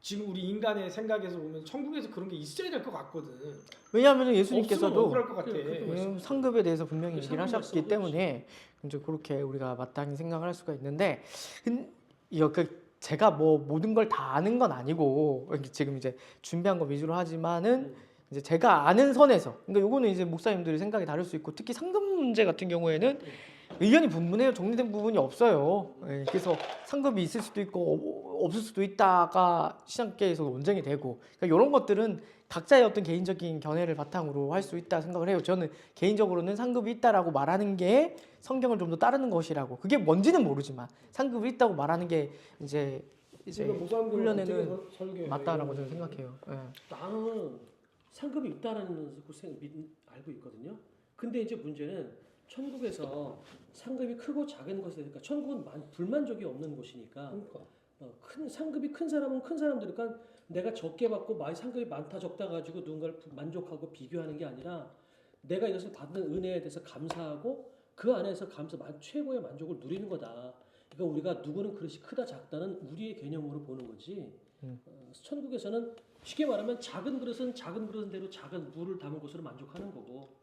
지금 우리 인간의 생각에서 보면 천국에서 그런 게 있어야 될 것 같거든. 왜냐하면 없으면 예수님께서도 억울할 것 같아. 상급에 대해서 분명히 그 얘기를 상급 하셨기 말씀도 때문에 이제 그렇게 우리가 마땅히 생각을 할 수가 있는데 제가 뭐 모든 걸 다 아는 건 아니고 지금 이제 준비한 거 위주로 하지만은 이제 제가 아는 선에서 그러니까 요거는 이제 목사님들의 생각이 다를 수 있고 특히 상급 문제 같은 경우에는 의견이 분분해요. 정리된 부분이 없어요. 예, 그래서 상급이 있을 수도 있고 없을 수도 있다가 시장계에서 논쟁이 되고 그러니까 이런 것들은 각자의 어떤 개인적인 견해를 바탕으로 할 수 있다 생각을 해요. 저는 개인적으로는 상급이 있다라고 말하는 게 성경을 좀 더 따르는 것이라고 그게 뭔지는 모르지만 상급이 있다고 말하는 게 이제 훈련에는 맞다라고 저는 생각해요. 예. 나는 상급이 있다라는 알고 있거든요. 근데 이제 문제는 천국에서 상급이 크고 작은 것에 그러니까 천국은 불만족이 없는 곳이니까 그러니까. 큰 상급이 큰 사람은 큰 사람들이니까 내가 적게 받고 많이 상급이 많다 적다 가지고 누군가를 만족하고 비교하는 게 아니라 내가 이것을 받는 은혜에 대해서 감사하고 그 안에서 최고의 만족을 누리는 거다. 그러니까 우리가 누구는 그릇이 크다 작다는 우리의 개념으로 보는 거지. 천국에서는 쉽게 말하면 작은 그릇은 작은 그릇대로 작은 물을 담은 것으로 만족하는 거고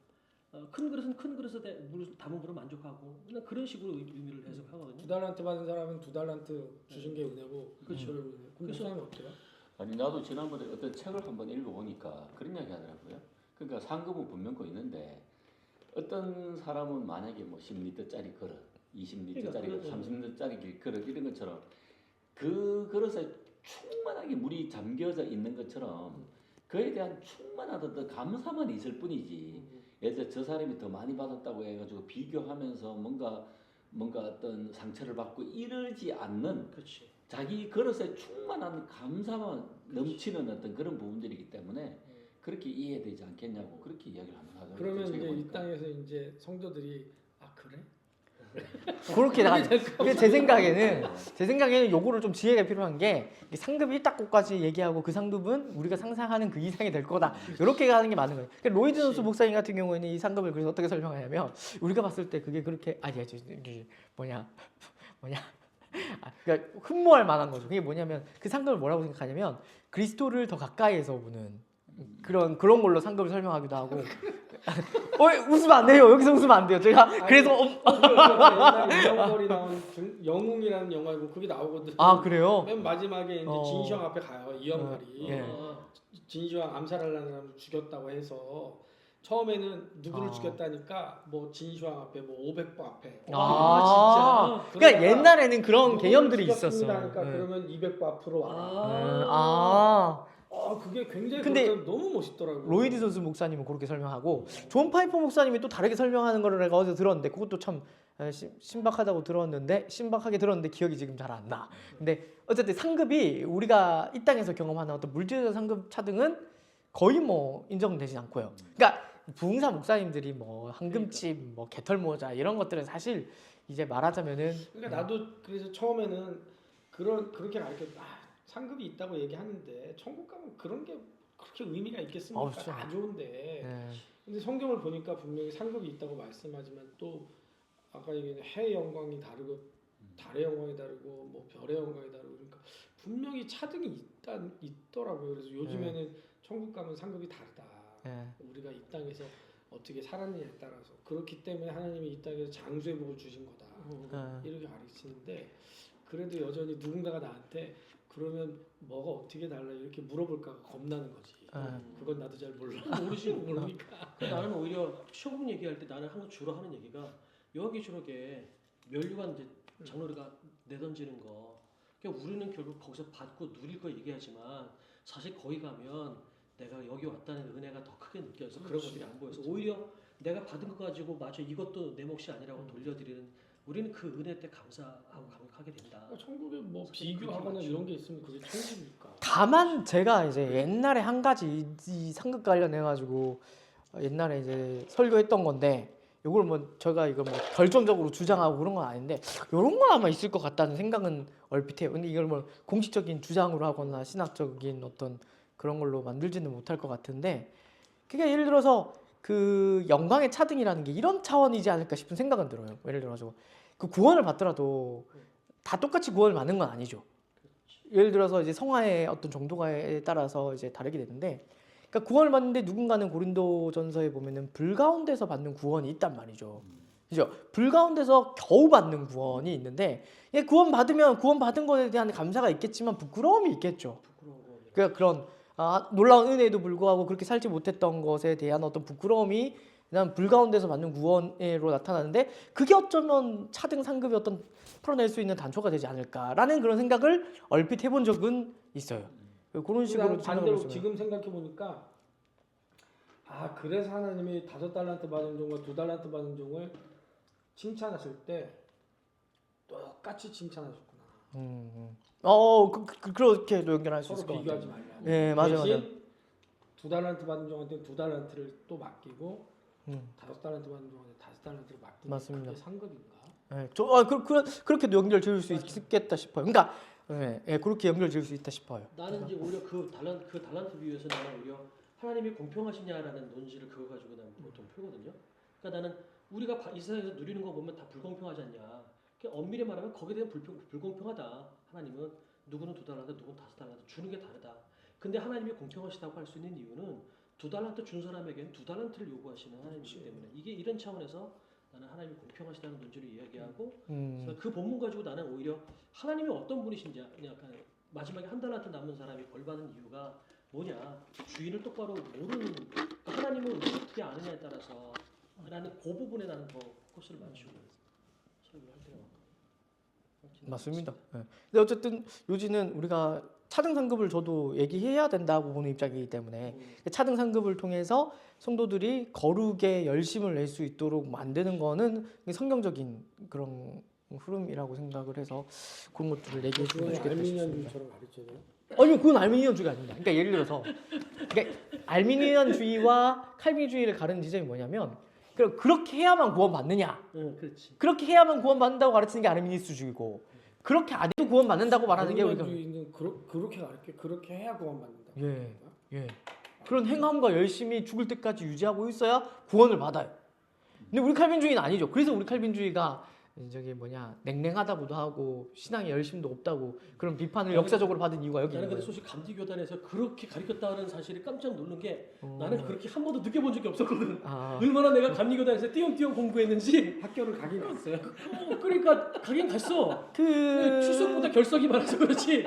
큰 그릇은 큰 그릇에 물을 담은 거로 만족하고 그런 식으로 의미를 해석하거든요. 2달란트 받은 사람은 2달란트 주신 게 은혜고 그렇죠. 그럼 그 사람이 어때요? 아니 나도 지난번에 어떤 책을 한번 읽어보니까 그런 이야기 하더라고요. 그러니까 상급은 분명히 있는데 어떤 사람은 만약에 뭐 10리터짜리 그릇, 20리터짜리 그릇, 30리터짜리 그릇 이런 것처럼 그 그릇에 충만하게 물이 잠겨져 있는 것처럼 그에 대한 충만한 어떤 감사만 있을 뿐이지 예를 들어 저 사람이 더 많이 받았다고 해가지고 비교하면서 뭔가 어떤 상처를 받고 이러지 않는 그렇지. 자기 그릇에 충만한 감사만 넘치는 어떤 그런 부분들이기 때문에 그렇게 이해되지 않겠냐고 그렇게 이야기를 한번 하더라고요. 그러면 이제 이 보니까. 땅에서 이제 성도들이 그래? 그렇게 그게 제 생각에는 요거를 좀 지혜가 필요한 게 상급이 있다고까지 얘기하고 그 상급은 우리가 상상하는 그 이상이 될 거다 이렇게 가는 게 맞는 거예요. 그러니까 로이드 존스 목사님 같은 경우에는 이 상급을 그래서 어떻게 설명하냐면 우리가 봤을 때 그게 그렇게 뭐냐 그러니까 흠모할 만한 거죠. 그게 뭐냐면 그 상급을 뭐라고 생각하냐면 그리스도를 더 가까이에서 보는 그런 걸로 상급을 설명하기도 하고. 웃으면 안 돼요. 여기서 웃으면 안 돼요. 제가 그래서 옛날에 이영걸이 나온 영웅이라는 영화고 그게 나오거든. 아 그래요? 맨 마지막에 이제 진시황 앞에 가요. 이영걸이 예. 진시황 암살하려는 사람을 죽였다고 해서 처음에는 누구를 아. 죽였다니까 뭐 진시황 앞에 뭐 500보 앞에. 진짜. 그러니까 옛날에는 그런 누구를 개념들이 죽였습니다 있었어. 하니까 네. 그러면 200보 앞으로 와라. 아. 그게 굉장히 근데 너무 멋있더라고요. 로이드 존스 목사님은 그렇게 설명하고 존 파이퍼 목사님이 또 다르게 설명하는 거를 내가 어디서 들었는데 그것도 참 신박하게 들었는데 기억이 지금 잘 안 나. 근데 어쨌든 상급이 우리가 이 땅에서 경험하는 어떤 물질적 상급 차등은 거의 뭐 인정되지 않고요. 그러니까 부흥사 목사님들이 뭐 황금집, 뭐 개털모자 이런 것들은 사실 이제 말하자면은 그러니까 나도 그래서 처음에는 그렇게 가르쳐 상급이 있다고 얘기하는데 천국 가면 그런 게 그렇게 의미가 있겠습니까? 그렇죠. 다 좋은데. 예. 근데 성경을 보니까 분명히 상급이 있다고 말씀하지만 또 아까 얘기한 해의 영광이 다르고 달의 영광이 다르고 뭐 별의 영광이 다르고 그러니까 분명히 차등이 있더라고요. 그래서 요즘에는 천국 가면 상급이 다르다. 예. 우리가 이 땅에서 어떻게 살았느냐에 따라서 그렇기 때문에 하나님이 이 땅에서 장수의 복을 주신 거다. 이렇게 가르치는데 그래도 여전히 누군가가 나한테 그러면 뭐가 어떻게 달라 이렇게 물어볼까 겁나는 거지. 그건 나도 잘 몰라. 모르니까. 나는 오히려 쇼군 얘기할 때 나는 항상 주로 하는 얘기가 여기저기 면류관 이제 장로리가 내던지는 거. 그러니까 우리는 결국 거기서 받고 누릴 거 얘기하지만 사실 거기 가면 내가 여기 왔다는 은혜가 더 크게 느껴져서 그런 것들이 안 보여서 오히려 내가 받은 거 가지고 맞아 이것도 내 몫이 아니라고 돌려드리는 우리는 그 은혜 때 감사하고 감격하게 된다. 천국에 뭐 비교하거나 이런 게 있으면 그게 천국이니까. 다만 제가 이제 옛날에 한 가지 이 상급 관련해 가지고 옛날에 이제 설교했던 건데 이걸 뭐 제가 이거 뭐 결정적으로 주장하고 그런 건 아닌데 이런 건 아마 있을 것 같다는 생각은 얼핏 해요. 근데 이걸 뭐 공식적인 주장으로 하거나 신학적인 어떤 그런 걸로 만들지는 못할 것 같은데 그게 예를 들어서 그 영광의 차등이라는 게 이런 차원이지 않을까 싶은 생각은 들어요. 예를 들어서 그 구원을 받더라도 다 똑같이 구원을 받는 건 아니죠. 예를 들어서 이제 성화의 어떤 정도가에 따라서 이제 다르게 되는데, 그러니까 구원을 받는데 누군가는 고린도전서에 보면은 불 가운데서 받는 구원이 있단 말이죠. 그죠? 불 가운데서 겨우 받는 구원이 있는데, 구원 받으면 구원 받은 것에 대한 감사가 있겠지만 부끄러움이 있겠죠. 그러니까 그런 놀라운 은혜에도 불구하고 그렇게 살지 못했던 것에 대한 어떤 부끄러움이 그냥 불 가운데서 받는 구원으로 나타나는데 그게 어쩌면 차등 상급의 어떤 풀어낼 수 있는 단초가 되지 않을까라는 그런 생각을 얼핏 해본 적은 있어요. 그런 식으로 반대로 지금 생각해 보니까 그래서 하나님이 5달란트 받은 종과 2달란트 받은 종을 칭찬하실 때 똑같이 칭찬하셨구나. 그렇게도 연결할 수 있을 것 서로 같아요. 비교하지 말라. 네, 맞아요. 대신 2달란트 받은 종한테 2달란트를 또 맡기고 5달란트 받은 종한테 5달란트를 맡기는 맞습니다. 그게 상급인가? 네, 그렇게도 연결 지을 수 있겠다 싶어요. 그러니까 그렇게 연결 지을 수 있다 싶어요. 나는 이제 오히려 그 달란트 비유에서 나는 오히려 하나님이 공평하시냐라는 논지를 그거 가지고 나는 보통 풀거든요. 그러니까 나는 우리가 이 세상에서 누리는 거 보면 다 불공평하지 않냐. 그러니까 엄밀히 말하면 거기에 대한 불공평하다. 하나님은 누구는 2달란트, 누구는 5달란트 주는 게 다르다. 근데 하나님이 공평하시다고 할 수 있는 이유는 2달란트 준 사람에게는 2달란트를 요구하시는 하나님이기 때문에 이게 이런 차원에서 나는 하나님이 공평하시다는 논지를 이야기하고 그래서 그 본문 가지고 나는 오히려 하나님이 어떤 분이신지 약간 마지막에 1달란트 남은 사람이 벌 받는 이유가 뭐냐 주인을 똑바로 모르는 하나님을 어떻게 아느냐에 따라서 나는 그 부분에 나는 더 포커스를 맞추고 설교를 할 때가 맞습니다. 네. 근데 어쨌든 요지는 우리가 차등 상급을 저도 얘기해야 된다고 보는 입장이기 때문에 차등 상급을 통해서 성도들이 거룩에 열심을 낼 수 있도록 만드는 거는 성경적인 그런 흐름이라고 생각을 해서 그런 것들을 얘기해 주면 좋겠다 싶습니다. 알미니안주의처럼 가르쳐요? 아니요, 그건 알미니언주의가 아닙니다. 그러니까 예를 들어서 알미니언주의와 칼빈주의를 가르는 지점이 뭐냐면 그렇게 해야만 구원 받느냐? 그렇지. 그렇게 해야만 구원 받는다고 가르치는 게 아르미니스주의고 그렇게 안 해도 구원 받는다고 말하는 게 우리가 알미니안주의는 그렇게 가르쳐. 그렇게 해야 구원 받는다. 예. 그런 행함과 열심히 죽을 때까지 유지하고 있어야 구원을 받아요. 근데 우리 칼빈주의는 아니죠. 그래서 우리 칼빈주의가 저기 뭐냐 냉랭하다고도 하고 신앙의 열심도 없다고 그런 비판을 역사적으로 받은 이유가 여기 나는 있는 근데 거예요. 솔직히 감리교단에서 그렇게 가르쳤다는 사실이 깜짝 놀란 게 나는 그렇게 한 번도 느껴본 적이 없었거든. 아, 얼마나 내가 감리교단에서 띄엄띄엄 공부했는지. 학교를 가긴 갔어요. 그러니까 가긴 갔어. 그 출석보다 결석이 많아서 그렇지.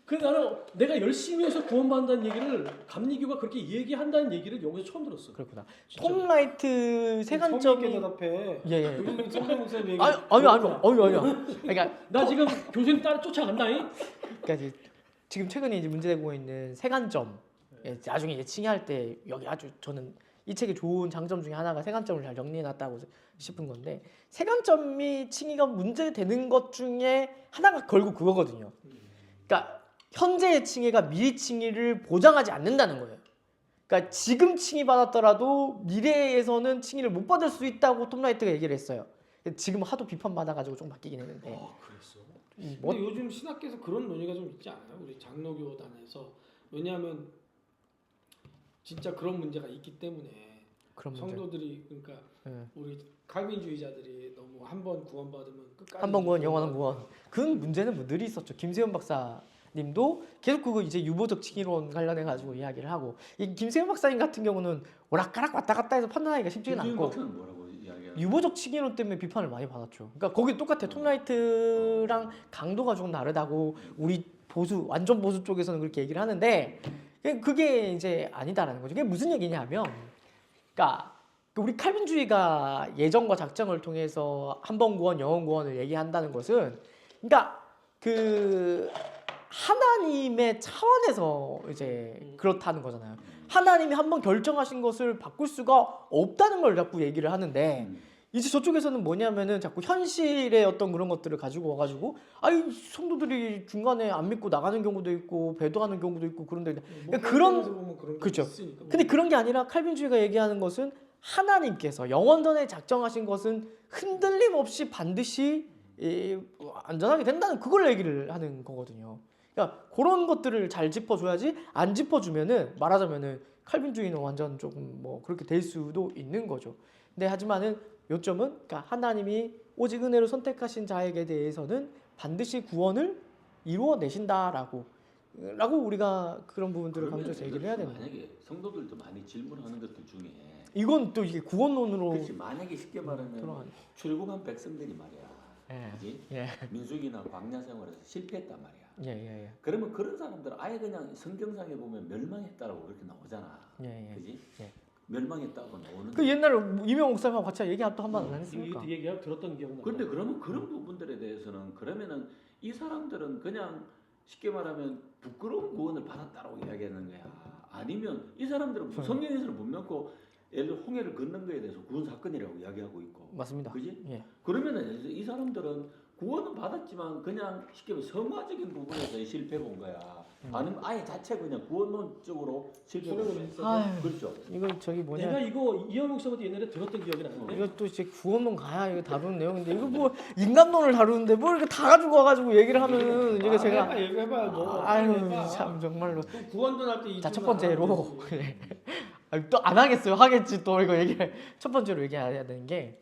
그 나는 내가 열심히 해서 구원받는다는 얘기를 감리교가 그렇게 얘기한다는 얘기를 여기서 처음 들었어. 그렇구나. 진짜. 톰라이트 세관점이 성의있게 대답해. 예예. 우리는 성경 목사님 얘기. 아니야. 그러니까 나 지금 교수님 따라 쫓아간다잉. 그러니까 지금 최근에 이제 문제되고 있는 세관점 나중에 이제 칭의할 때 여기 아주 저는 이 책의 좋은 장점 중에 하나가 세관점을 잘 정리해놨다고 싶은 건데 세관점이 칭의가 문제되는 것 중에 하나가 결국 그거거든요. 그러니까 현재의 칭의가 미래 칭의를 보장하지 않는다는 거예요. 그러니까 지금 칭의 받았더라도 미래에서는 칭의를 못 받을 수 있다고 톰라이트가 얘기를 했어요. 지금 하도 비판받아가지고 좀 바뀌긴 했는데. 그랬어. 뭐, 근데 요즘 신학계에서 그런 논의가 좀 있지 않아요? 우리 장로교단에서. 왜냐하면 진짜 그런 문제가 있기 때문에 그런 문제. 성도들이 그러니까 예. 우리 칼빈주의자들이 너무 한 번 구원받으면 끝까지 한 번 구원 영원한 구원. 그 문제는 뭐 늘 있었죠. 김세현 박사님도 계속 그거 이제 유보적 칭의론 관련해 가지고 이야기를 하고 이 김세현 박사님 같은 경우는 오락가락 왔다 갔다 해서 판단하기가 쉽지는 김수현 않고 박사는 뭐라고 이야기하는? 유보적 칭의론 때문에 비판을 많이 받았죠. 그러니까 거기 똑같아. 톰라이트랑 강도가 조금 다르다고 우리 보수 완전 보수 쪽에서는 그렇게 얘기를 하는데 그게 이제 아니다라는 거죠. 그게 무슨 얘기냐면, 그러니까 우리 칼빈주의가 예정과 작정을 통해서 한 번 구원, 영원 구원을 얘기한다는 것은, 그러니까 그 하나님의 차원에서 이제 그렇다는 거잖아요. 하나님이 한 번 결정하신 것을 바꿀 수가 없다는 걸 자꾸 얘기를 하는데. 이제 저쪽에서는 뭐냐면은 자꾸 현실의 어떤 그런 것들을 가지고 와가지고 아이 성도들이 중간에 안 믿고 나가는 경우도 있고 배도하는 경우도 있고 그런데 그러니까 그런 보면 그런 게 그렇죠. 있으니까. 근데 그런 게 아니라 칼빈주의가 얘기하는 것은 하나님께서 영원전에 작정하신 것은 흔들림 없이 반드시 안전하게 된다는 그걸 얘기를 하는 거거든요. 그러니까 그런 것들을 잘 짚어줘야지 안 짚어주면은 말하자면은 칼빈주의는 완전 조금 뭐 그렇게 될 수도 있는 거죠. 근데 하지만은 요점은 그러니까 하나님이 오직 은혜로 선택하신 자에게 대해서는 반드시 구원을 이루어내신다라고 우리가 그런 부분들을 강조해서 얘기를 해야 되는 거예요. 만약에 성도들도 많이 질문하는 것들 중에 이건 또 이게 구원론으로 그렇지 만약에 쉽게 말하면 들어가는. 출애굽한 백성들이 말이야. 예. 그지? 예. 민수기나 광야 생활에서 실패했단 말이야. 예. 그러면 그런 사람들은 아예 그냥 성경상에 보면 멸망했다라고 그렇게 나오잖아. 예. 그지? 예. 멸망했다고 나오는 그 옛날에 이명 목사님하고 같이 얘기 또 한 번 안 했습니까? 이 얘기하고 들었던 기억나. 그런데 그러면 그런 부분들에 대해서는 그러면은 이 사람들은 그냥 쉽게 말하면 부끄러운 구원을 받았다라고 이야기하는 거야. 아니면 이 사람들은 성경에서는 분명코 예를 들어 홍해를 건넌 거에 대해서 구원 사건이라고 이야기하고 있고. 맞습니다. 그지? 예. 그러면은 이 사람들은 구원은 받았지만 그냥 쉽게 말해 성화적인 부분에서 실패 본 거야. 아니면 아예 자체 그냥 구원론적으로 실패 본 거야. 아유, 그렇죠. 이거 저기 뭐냐? 내가 이거 이현 목사부터 옛날에 들었던 기억이 나는데. 이거 또 이제 구원론 가야 이거 다루는 내용인데 이거 뭐 인간론을 다루는데 뭘 이렇게 다 가지고 와가지고 얘기를 하면은 이게 제가 얘기해봐 뭐. 아유 해봐. 참 정말로 구원도 날때 자 첫 번째로 또 안 하겠어요. 하겠지 또 이거 얘기를 첫 번째로 얘기해야 되는 게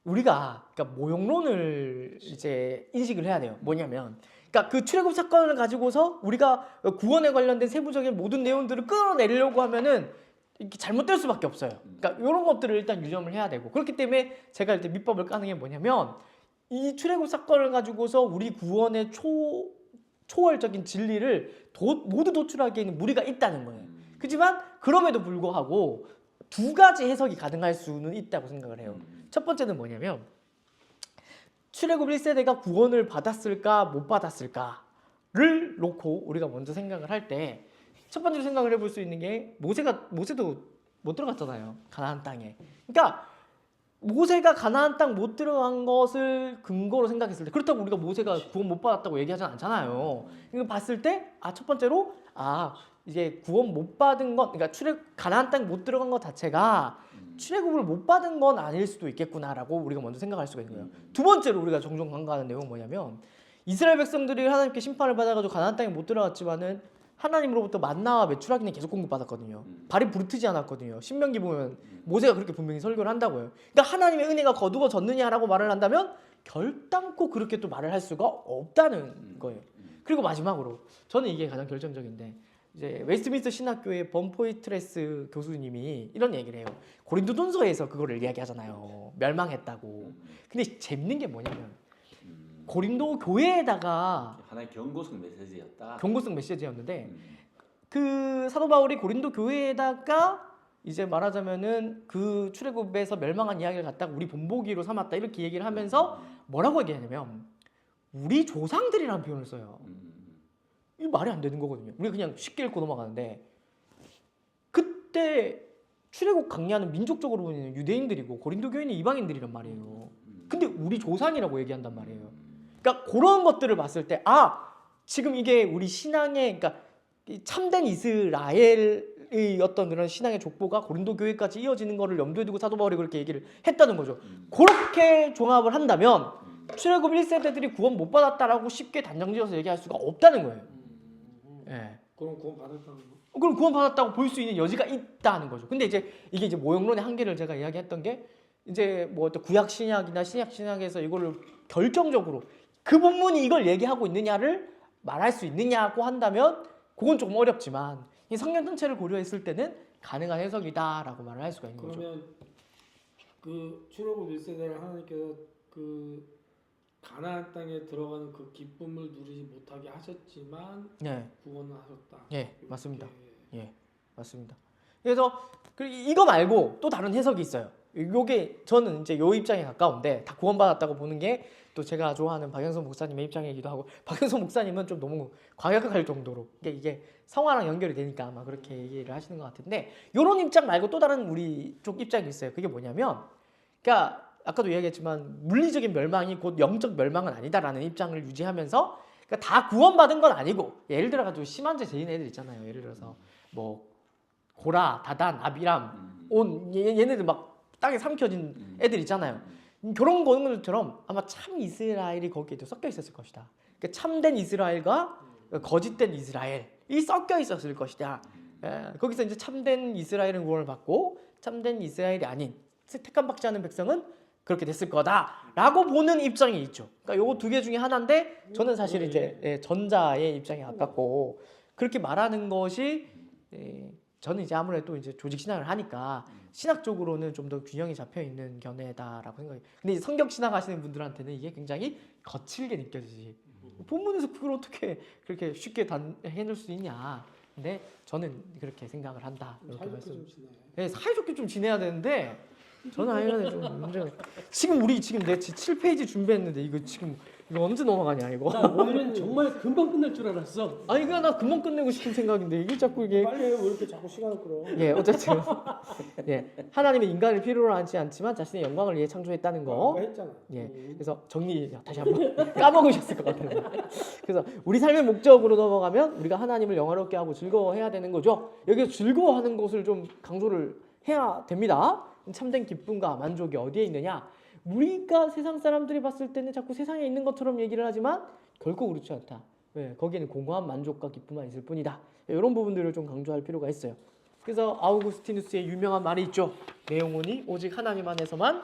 우리가 그러니까 모욕론을 이제 인식을 해야 돼요. 뭐냐면 그러니까 그 출애굽 사건을 가지고서 우리가 구원에 관련된 세부적인 모든 내용들을 끌어내려고 하면은 이렇게 잘못될 수밖에 없어요. 그러니까 이런 것들을 일단 유념을 해야 되고 그렇기 때문에 제가 일단 밑밥을 까는 게 뭐냐면 이 출애굽 사건을 가지고서 우리 구원의 초월적인 진리를 모두 도출하기에는 무리가 있다는 거예요. 그렇지만 그럼에도 불구하고 두 가지 해석이 가능할 수는 있다고 생각을 해요. 첫 번째는 뭐냐면 출애굽 1세대가 구원을 받았을까 못 받았을까를 놓고 우리가 먼저 생각을 할 때 첫 번째로 생각을 해볼 수 있는 게 모세도 못 들어갔잖아요. 가나안 땅에. 그러니까 모세가 가나안 땅 못 들어간 것을 근거로 생각했을 때 그렇다고 우리가 모세가 구원 못 받았다고 얘기하진 않잖아요. 이거 봤을 때 첫 번째로 이제 구원 못 받은 것 그러니까 가나안 땅 못 들어간 것 자체가 출애굽을 못 받은 건 아닐 수도 있겠구나라고 우리가 먼저 생각할 수가 있는 거예요. 두 번째로 우리가 종종 간과하는 내용은 뭐냐면 이스라엘 백성들이 하나님께 심판을 받아가지고 가나안 땅에 못 들어갔지만은 하나님으로부터 만나와 메추라기는 계속 공급받았거든요. 발이 부르트지 않았거든요. 신명기 보면 모세가 그렇게 분명히 설교를 한다고요. 그러니까 하나님의 은혜가 거두어졌느냐라고 말을 한다면 결단코 그렇게 또 말을 할 수가 없다는 거예요. 그리고 마지막으로 저는 이게 가장 결정적인데 이제 웨스트민스터 신학교의 범포이트레스 교수님이 이런 얘기를 해요. 고린도전서에서 그거를 이야기하잖아요. 멸망했다고. 근데 재밌는 게 뭐냐면 고린도 교회에다가 하나의 경고성 메시지였다. 경고성 메시지였는데 그 사도 바울이 고린도 교회에다가 이제 말하자면은 그 출애굽에서 멸망한 이야기를 갖다가 우리 본보기로 삼았다 이렇게 얘기를 하면서 뭐라고 얘기하냐면 우리 조상들이라는 표현을 써요. 이 말이 안 되는 거거든요. 우리가 그냥 쉽게 읽고 넘어가는데 그때 출애굽 강야는 민족적으로 보면 유대인들이고 고린도 교회는 이방인들이란 말이에요. 근데 우리 조상이라고 얘기한단 말이에요. 그러니까 그런 것들을 봤을 때 지금 이게 우리 신앙의 그러니까 참된 이스라엘의 어떤 그런 신앙의 족보가 고린도 교회까지 이어지는 거를 염두에 두고 사도 바울이 그렇게 얘기를 했다는 거죠. 그렇게 종합을 한다면 출애굽 1세대들이 구원 못 받았다라고 쉽게 단정지어서 얘기할 수가 없다는 거예요. 예. 그럼 구원 받았다는 거? 그럼 구원 받았다고 볼 수 있는 여지가 있다는 거죠. 근데 이제 이게 이제 모형론의 한계를 제가 이야기했던 게 이제 뭐 어떤 구약 신약이나 신약 신약에서 이거를 결정적으로 그 본문이 이걸 얘기하고 있느냐를 말할 수 있느냐고 한다면 그건 조금 어렵지만 이 성경 전체를 고려했을 때는 가능한 해석이다라고 말을 할 수가 있는 거죠. 그러면 그 출애굽 1세대를 하나님께서 그 가나안 땅에 들어가는 그 기쁨을 누리지 못하게 하셨지만 네, 구원을 하셨다. 예, 맞습니다. 이렇게. 예, 맞습니다. 그래서 이거 말고 또 다른 해석이 있어요. 요게 저는 이제 요 입장에 가까운데 다 구원받았다고 보는 게 또 제가 좋아하는 박영선 목사님의 입장이기도 하고 박영선 목사님은 좀 너무 과격할 정도로 이게 성화랑 연결이 되니까 아마 그렇게 얘기를 하시는 것 같은데 요런 입장 말고 또 다른 우리 쪽 입장이 있어요. 그게 뭐냐면 그러니까 아까도 이야기했지만 물리적인 멸망이 곧 영적 멸망은 아니다라는 입장을 유지하면서 그러니까 다 구원받은 건 아니고 예를 들어가지고 심한 죄 지은 애들 있잖아요. 예를 들어서 뭐 고라, 다단, 아비람, 온 얘네들 막 땅에 삼켜진 애들 있잖아요. 그런 것들처럼 아마 참 이스라엘이 거기에도 섞여 있었을 것이다. 그러니까 참된 이스라엘과 거짓된 이스라엘이 섞여 있었을 것이다. 거기서 이제 참된 이스라엘은 구원을 받고 참된 이스라엘이 아닌 택함받지 않은 백성은 그렇게 됐을 거다라고 보는 입장이 있죠. 그러니까 요거 두 개 중에 하나인데 저는 사실 이제 전자의 입장에 가깝고 그렇게 말하는 것이 저는 이제 아무래도 이제 조직 신학을 하니까 신학적으로는 좀 더 균형이 잡혀 있는 견해다라고 생각해요. 근데 이제 성경 신학 하시는 분들한테는 이게 굉장히 거칠게 느껴지지. 본문에서 그걸 어떻게 그렇게 쉽게 해낼 수 있냐. 근데 저는 그렇게 생각을 한다. 이렇게 사이좋게 말씀. 좀 지내. 네, 사이좋게 좀 지내야 되는데 저는 아니면 좀 문제가. 지금 내 7페이지 준비했는데 이거 언제 넘어가냐 이거. 나 오늘은 정말 금방 끝날 줄 알았어. 아니 그냥 나 금방 끝내고 싶은 생각인데 이게 자꾸 이게. 빨리 해요. 왜 이렇게 자꾸 시간을 끌어? 예, 어쨌든 하나님은 인간을 필요로 하지 않지만 자신의 영광을 위해 창조했다는 거. 아까 했잖아. 예, 그래서 정리 다시 한번 까먹으셨을 것 같아요. 그래서 우리 삶의 목적으로 넘어가면 우리가 하나님을 영화롭게 하고 즐거워해야 되는 거죠. 여기서 즐거워하는 것을 좀 강조를 해야 됩니다. 참된 기쁨과 만족이 어디에 있느냐? 우리가 세상 사람들이 봤을 때는 자꾸 세상에 있는 것처럼 얘기를 하지만 결코 그렇지 않다. 거기에는 공허한 만족과 기쁨만 있을 뿐이다. 이런 부분들을 좀 강조할 필요가 있어요. 그래서 아우구스티누스의 유명한 말이 있죠. 내 영혼이 오직 하나님 안에서만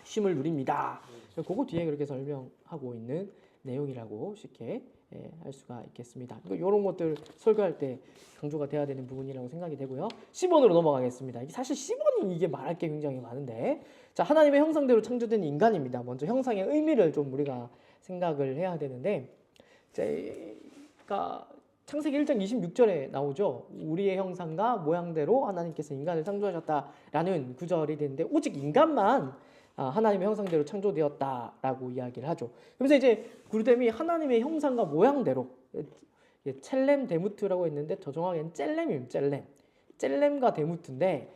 쉼을 누립니다. 그거 뒤에 그렇게 설명하고 있는 내용이라고 쉽게 할 수가 있겠습니다. 이런 것들 설교할 때 강조가 돼야 되는 부분이라고 생각이 되고요. 10번으로 넘어가겠습니다. 사실 10번이 이게 말할 게 굉장히 많은데, 자, 하나님의 형상대로 창조된 인간입니다. 먼저 형상의 의미를 좀 우리가 생각을 해야 되는데, 그러니까 창세기 1장 26절에 나오죠. 우리의 형상과 모양대로 하나님께서 인간을 창조하셨다라는 구절이 되는데 오직 인간만 하나님의 형상대로 창조되었다라고 이야기를 하죠. 그래서 이제 구르뎀이 하나님의 형상과 모양대로 첼렘 데무트라고 했는데 더 정확하게는 젤렘입니다. 젤렘과 데무트인데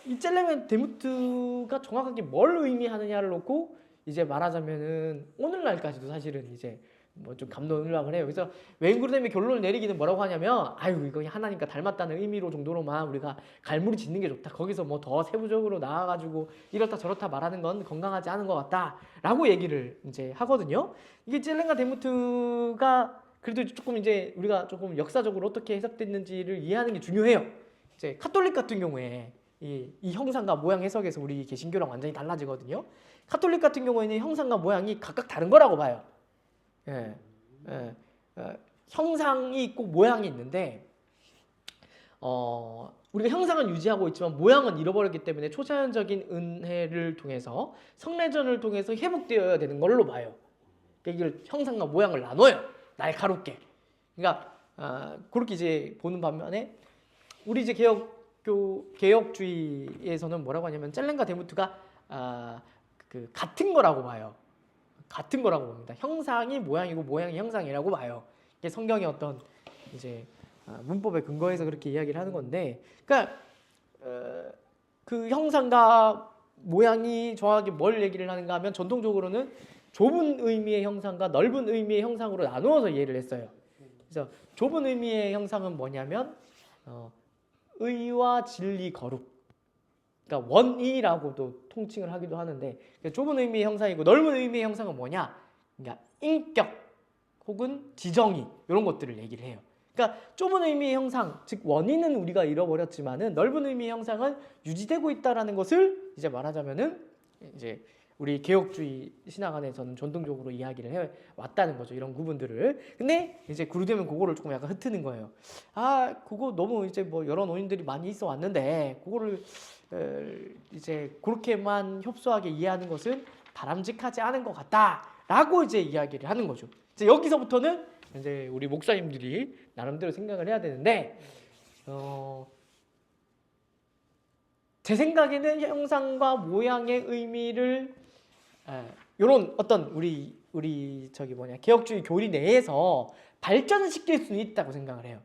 이 젤렘의 데무트가 정확하게 뭘 의미하느냐를 놓고 이제 말하자면은 오늘날까지도 사실은 이제 뭐 좀 감론을박을 해요. 그래서 웬구르뎀이 결론을 내리기는 뭐라고 하냐면 이거 하나님과 닮았다는 의미로 정도로만 우리가 갈무리 짓는 게 좋다. 거기서 뭐 더 세부적으로 나와가지고 이렇다 저렇다 말하는 건 건강하지 않은 것 같다라고 얘기를 이제 하거든요. 이게 젤렘과 데무트가 그래도 조금 이제 우리가 조금 역사적으로 어떻게 해석됐는지를 이해하는 게 중요해요. 이제 카톨릭 같은 경우에 이 형상과 모양 해석에서 우리 개신교랑 완전히 달라지거든요. 카톨릭 같은 경우에는 형상과 모양이 각각 다른 거라고 봐요. 예, 예, 형상이 있고 모양이 있는데 우리가 형상은 유지하고 있지만 모양은 잃어버렸기 때문에 초자연적인 은혜를 통해서 성례전을 통해서 회복되어야 되는 걸로 봐요. 그러니까 이걸 형상과 모양을 나눠요. 날카롭게. 그러니까 그렇게 이제 보는 반면에 우리 이제 개혁주의에서는 뭐라고 하냐면 젤렌과 데무트가 그 같은 거라고 봐요. 같은 거라고 봅니다. 형상이 모양이고 모양이 형상이라고 봐요. 이게 성경의 어떤 이제 문법에 근거해서 그렇게 이야기를 하는 건데, 그러니까 그 형상과 모양이 정확하게 뭘 얘기를 하는가 하면 전통적으로는 좁은 의미의 형상과 넓은 의미의 형상으로 나누어서 이해를 했어요. 그래서 좁은 의미의 형상은 뭐냐면 의와 진리 거룩, 그러니까 원의라고도 통칭을 하기도 하는데, 좁은 의미의 형상이고 넓은 의미의 형상은 뭐냐? 그러니까 인격 혹은 지정의 이런 것들을 얘기를 해요. 그러니까 좁은 의미의 형상, 즉 원의는 우리가 잃어버렸지만은 넓은 의미의 형상은 유지되고 있다라는 것을 이제 말하자면은 이제 우리 개혁주의 신학 안에서는 전통적으로 이야기를 해 왔다는 거죠. 이런 구분들을. 근데 이제 구르되면 그거를 조금 약간 흩트는 거예요. 그거 너무 이제 뭐 여러 논의들이 많이 있어 왔는데 그거를 이제 그렇게만 협소하게 이해하는 것은 바람직하지 않은 것 같다라고 이제 이야기를 하는 거죠. 이제 여기서부터는 이제 우리 목사님들이 나름대로 생각을 해야 되는데, 제 생각에는 형상과 모양의 의미를 이런 어떤 우리 저기 개혁주의 교리 내에서 발전시킬 수는 있다고 생각을 해요.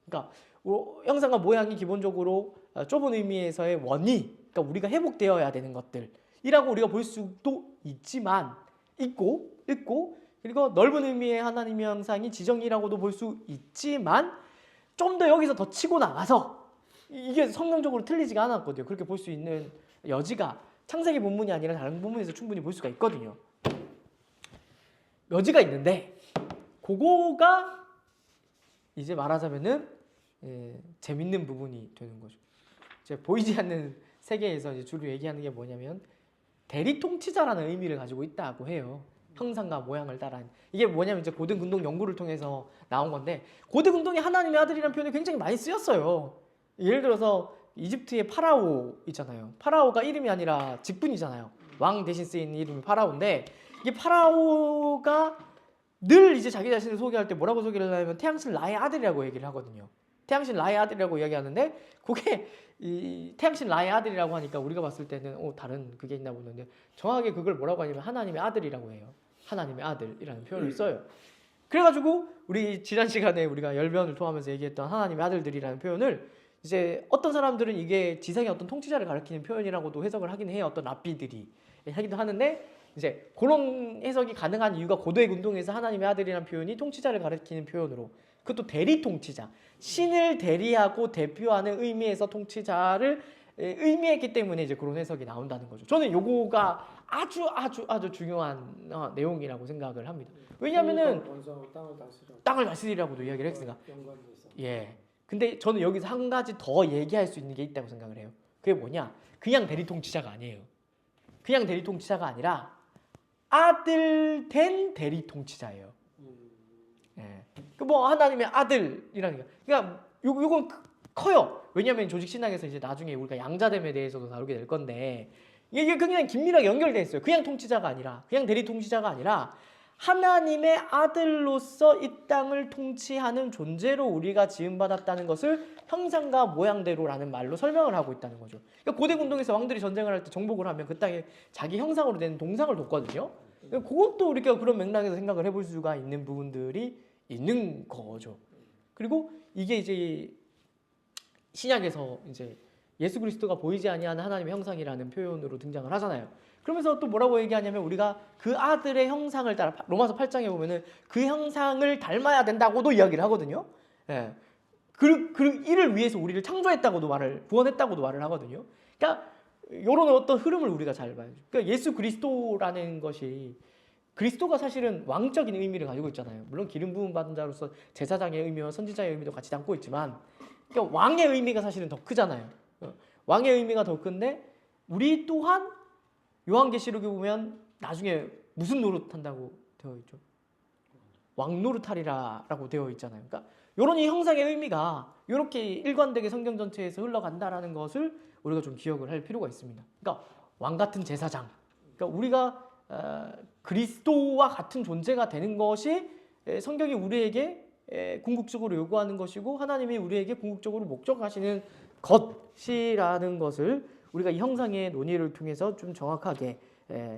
그러니까 형상과 모양이 기본적으로 좁은 의미에서의 원의, 그러니까 우리가 회복되어야 되는 것들이라고 우리가 볼 수도 있지만 있고 그리고 넓은 의미의 하나님의 형상이 지정이라고도 볼 수 있지만 좀 더 여기서 더 치고 나가서 이게 성경적으로 틀리지가 않았거든요. 그렇게 볼 수 있는 여지가 창세기 본문이 아니라 다른 본문에서 충분히 볼 수가 있거든요. 여지가 있는데 그거가 이제 말하자면은 재밌는 부분이 되는 거죠. 이제 보이지 않는 세계에서 이제 주로 얘기하는 게 뭐냐면 대리 통치자라는 의미를 가지고 있다고 해요. 형상과 모양을 따라한. 이게 뭐냐면 이제 고대 근동 연구를 통해서 나온 건데, 고대 근동에 하나님의 아들이라는 표현이 굉장히 많이 쓰였어요. 예를 들어서 이집트의 파라오 있잖아요. 파라오가 이름이 아니라 직분이잖아요. 왕 대신 쓰이는 이름이 파라오인데, 이게 파라오가 늘 이제 자기 자신을 소개할 때 뭐라고 소개를 하냐면 태양신 라의 아들이라고 얘기를 하거든요. 태양신 라의 아들이라고 이야기하는데, 그게 이 태양신 라의 아들이라고 하니까 우리가 봤을 때는 다른 그게 있나 보는데, 정확하게 그걸 뭐라고 하냐면 하나님의 아들이라고 해요. 하나님의 아들이라는 표현을 써요. 그래가지고 우리 지난 시간에 우리가 열변을 통하면서 얘기했던 하나님의 아들들이라는 표현을 이제 어떤 사람들은 이게 지상의 어떤 통치자를 가리키는 표현이라고도 해석을 하긴 해요. 어떤 랍비들이 하기도 하는데, 이제 그런 해석이 가능한 이유가 고대 운동에서 하나님의 아들이라는 표현이 통치자를 가리키는 표현으로, 그것도 대리 통치자, 신을 대리하고 대표하는 의미에서 통치자를 의미했기 때문에 이제 그런 해석이 나온다는 거죠. 저는 요거가 아주 중요한 내용이라고 생각을 합니다. 왜냐하면은 땅을 다스리라고도 이야기를 했으니까. 예. 근데 저는 여기서 한 가지 더 얘기할 수 있는 게 있다고 생각을 해요. 그게 뭐냐? 그냥 대리 통치자가 아니에요. 그냥 대리 통치자가 아니라 아들 된 대리 통치자예요. 예. 그 뭐 하나님의 아들이라는 게, 그러니까 요건 커요. 왜냐하면 조직 신학에서 이제 나중에 우리가 양자됨에 대해서도 다루게 될 건데, 이게 그냥 긴밀하게 연결돼 있어요. 그냥 통치자가 아니라, 그냥 대리 통치자가 아니라 하나님의 아들로서 이 땅을 통치하는 존재로 우리가 지음받았다는 것을 형상과 모양대로라는 말로 설명을 하고 있다는 거죠. 그러니까 고대 운동에서 왕들이 전쟁을 할 때 정복을 하면 그 땅에 자기 형상으로 된 동상을 뒀거든요. 그것도 우리가 그런 맥락에서 생각을 해볼 수가 있는 부분들이 있는 거죠. 그리고 이게 이제 신약에서 이제 예수 그리스도가 보이지 아니하는 하나님의 형상이라는 표현으로 등장을 하잖아요. 그러면서 또 뭐라고 얘기하냐면 우리가 그 아들의 형상을 따라, 로마서 8장에 보면은 그 형상을 닮아야 된다고도 이야기를 하거든요. 예. 이를 위해서 우리를 창조했다고도 구원했다고도 말을 하거든요. 그러니까 이런 어떤 흐름을 우리가 잘 봐야죠. 그러니까 예수 그리스도라는 것이, 그리스도가 사실은 왕적인 의미를 가지고 있잖아요. 물론 기름 부음 받은 자로서 제사장의 의미와 선지자의 의미도 같이 담고 있지만, 그러니까 왕의 의미가 사실은 더 크잖아요. 왕의 의미가 더 큰데 우리 또한 요한계시록에 보면 나중에 무슨 노릇한다고 되어 있죠? 왕노릇하리라라고 되어 있잖아요. 그러니까 이런 이 형상의 의미가 이렇게 일관되게 성경 전체에서 흘러간다라는 것을 우리가 좀 기억을 할 필요가 있습니다. 그러니까 왕 같은 제사장, 그러니까 우리가 그리스도와 같은 존재가 되는 것이 성경이 우리에게 궁극적으로 요구하는 것이고 하나님이 우리에게 궁극적으로 목적하시는 것이라는 것을 우리가 이 형상의 논의를 통해서 좀 정확하게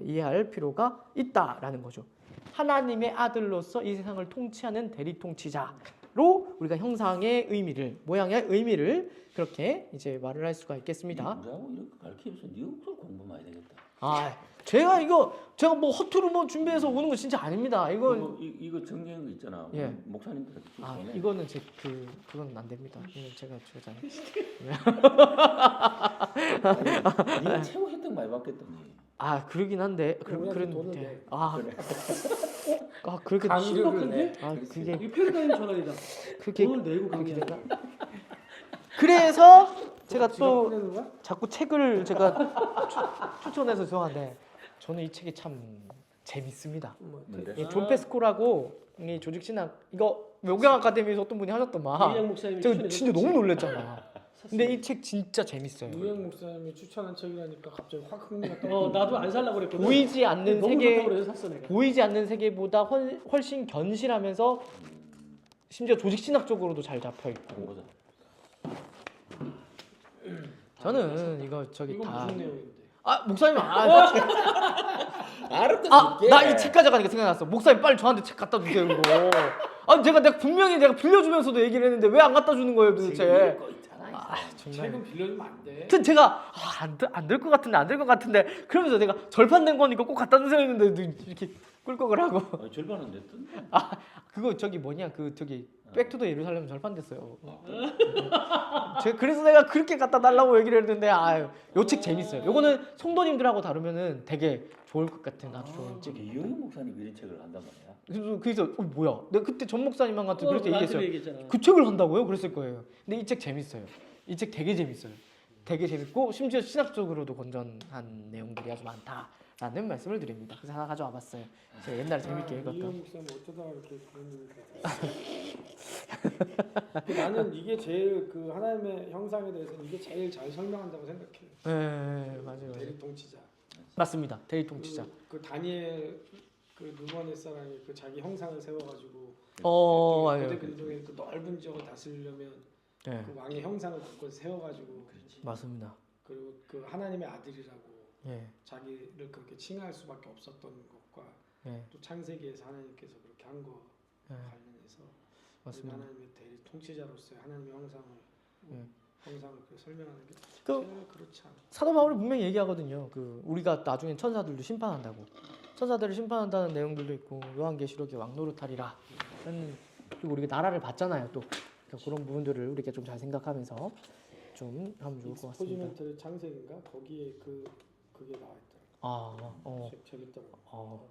이해할 필요가 있다라는 거죠. 하나님의 아들로서 이 세상을 통치하는 대리통치자로 우리가 형상의 의미를, 모양의 의미를 그렇게 이제 말을 할 수가 있겠습니다. 우리하고 이렇게 가르치면서 니가 공부 많이 되겠다. 제가 뭐 허투루 뭐 준비해서 오는 거 진짜 아닙니다. 이거 정리한 거 있잖아. 예. 목사님들한테 좀 이거는 그건 안 됩니다. 이건 제가 네가 최고 혜택 많이 받겠더니. 그러긴 한데 우리한테 돈을 내. 그렇게 신박한데? 그게 이 패러다임 전환이다. 그게 돈을 내고 그렇게 강의한다. 되나? 그래서 제가 지갑 또 꺼내는 거야? 자꾸 책을 제가 추천해서 죄송한데 저는 이 책이 참 재밌습니다. 뭔데? 이 존 페스코라고 이 조직 신학 이거 외국영 아카데미에서 어떤 분이 하셨더만. 이양 목사님이 제가 추천해서 진짜 너무 놀랐잖아. 근데 샀어요. 이 책 진짜 재밌어요. 유영 목사님이 추천한 책이라니까 갑자기 확 흥미가 떠. 나도 안 살라고 그랬거든. 보이지 않는 너무 세계, 좋다고 그래서 샀어 내가. 보이지 않는 세계보다 훨씬 견실하면서 심지어 조직 신학적으로도 잘 잡혀 있고. 보자. 저는 이거 저기 이건 다 무슨 내용인데? 목사님 알았다. 나 이 책 가져가니까 생각났어. 목사님 빨리 저한테 책 갖다 주세요 이거. 내가 분명히 내가 빌려주면서도 얘기를 했는데 왜 안 갖다 주는 거예요 도대체? 정말. 책은 빌려주면 안 돼. 하여튼 제가 안 될 것 같은데 그러면서 내가 절판된 거니까 꼭 갖다 주세요 했는데 이렇게 꿀꺽을 하고. 절반은 됐던데. 그거 저기 뭐냐 저기 백투더 예루살렘 절판됐어요. 그래서 내가 그렇게 갖다 달라고 얘기를 했는데 요 책 재밌어요. 요거는 성도님들하고 다루면은 되게 좋을 것 같은 아주 좋은 책. 이용희 목사님 이런 책을 한단 말이야. 그래서 뭐야? 내가 그때 전 목사님한테 그렇게 얘기했어요. 얘기했잖아. 그 책을 한다고요? 그랬을 거예요. 근데 이 책 재밌어요. 이 책 되게 재밌어요. 되게 재밌고 심지어 신학적으로도 건전한 내용들이 아주 많다라는 말씀을 드립니다. 그래서 하나 가져와 봤어요. 제가 옛날에 재밌게 읽었던. 이영 목사님 어쩌다가 이렇게 그런 일이 나는 이게 제일 그 하나님의 형상에 대해서 이게 제일 잘 설명한다고 생각해. 네, 맞아요. 대리통치자. 맞습니다. 대리통치자. 그 다니엘 그 누먼의 사람이 그 자기 형상을 세워가지고 맞아요. 고대 근동의 그 넓은 지역을 다스리려면 네, 그 왕의 형상을 곳곳 세워가지고 맞습니다. 그리고 그 하나님의 아들이라고 예, 자기를 그렇게 칭할 수밖에 없었던 것과 예, 또 창세기에서 하나님께서 그렇게 한 거 예, 관련해서 맞습니다. 하나님의 대리 통치자로서의 하나님의 형상을 그 설명하는 게 그 제일 그렇지 않아. 사도 바울이 분명히 얘기하거든요. 그 우리가 나중에 천사들도 심판한다고. 천사들을 심판한다는 내용들도 있고 요한계시록에 왕노릇하리라. 그리고 우리가 나라를 봤잖아요. 또 그러니까 그런 부분들을 우리가 좀 잘 생각하면서 좀 하면 좋을 것 같습니다. 포지멘터리 창세기인가 거기에 그게 나와 있더라고. 재밌더라고.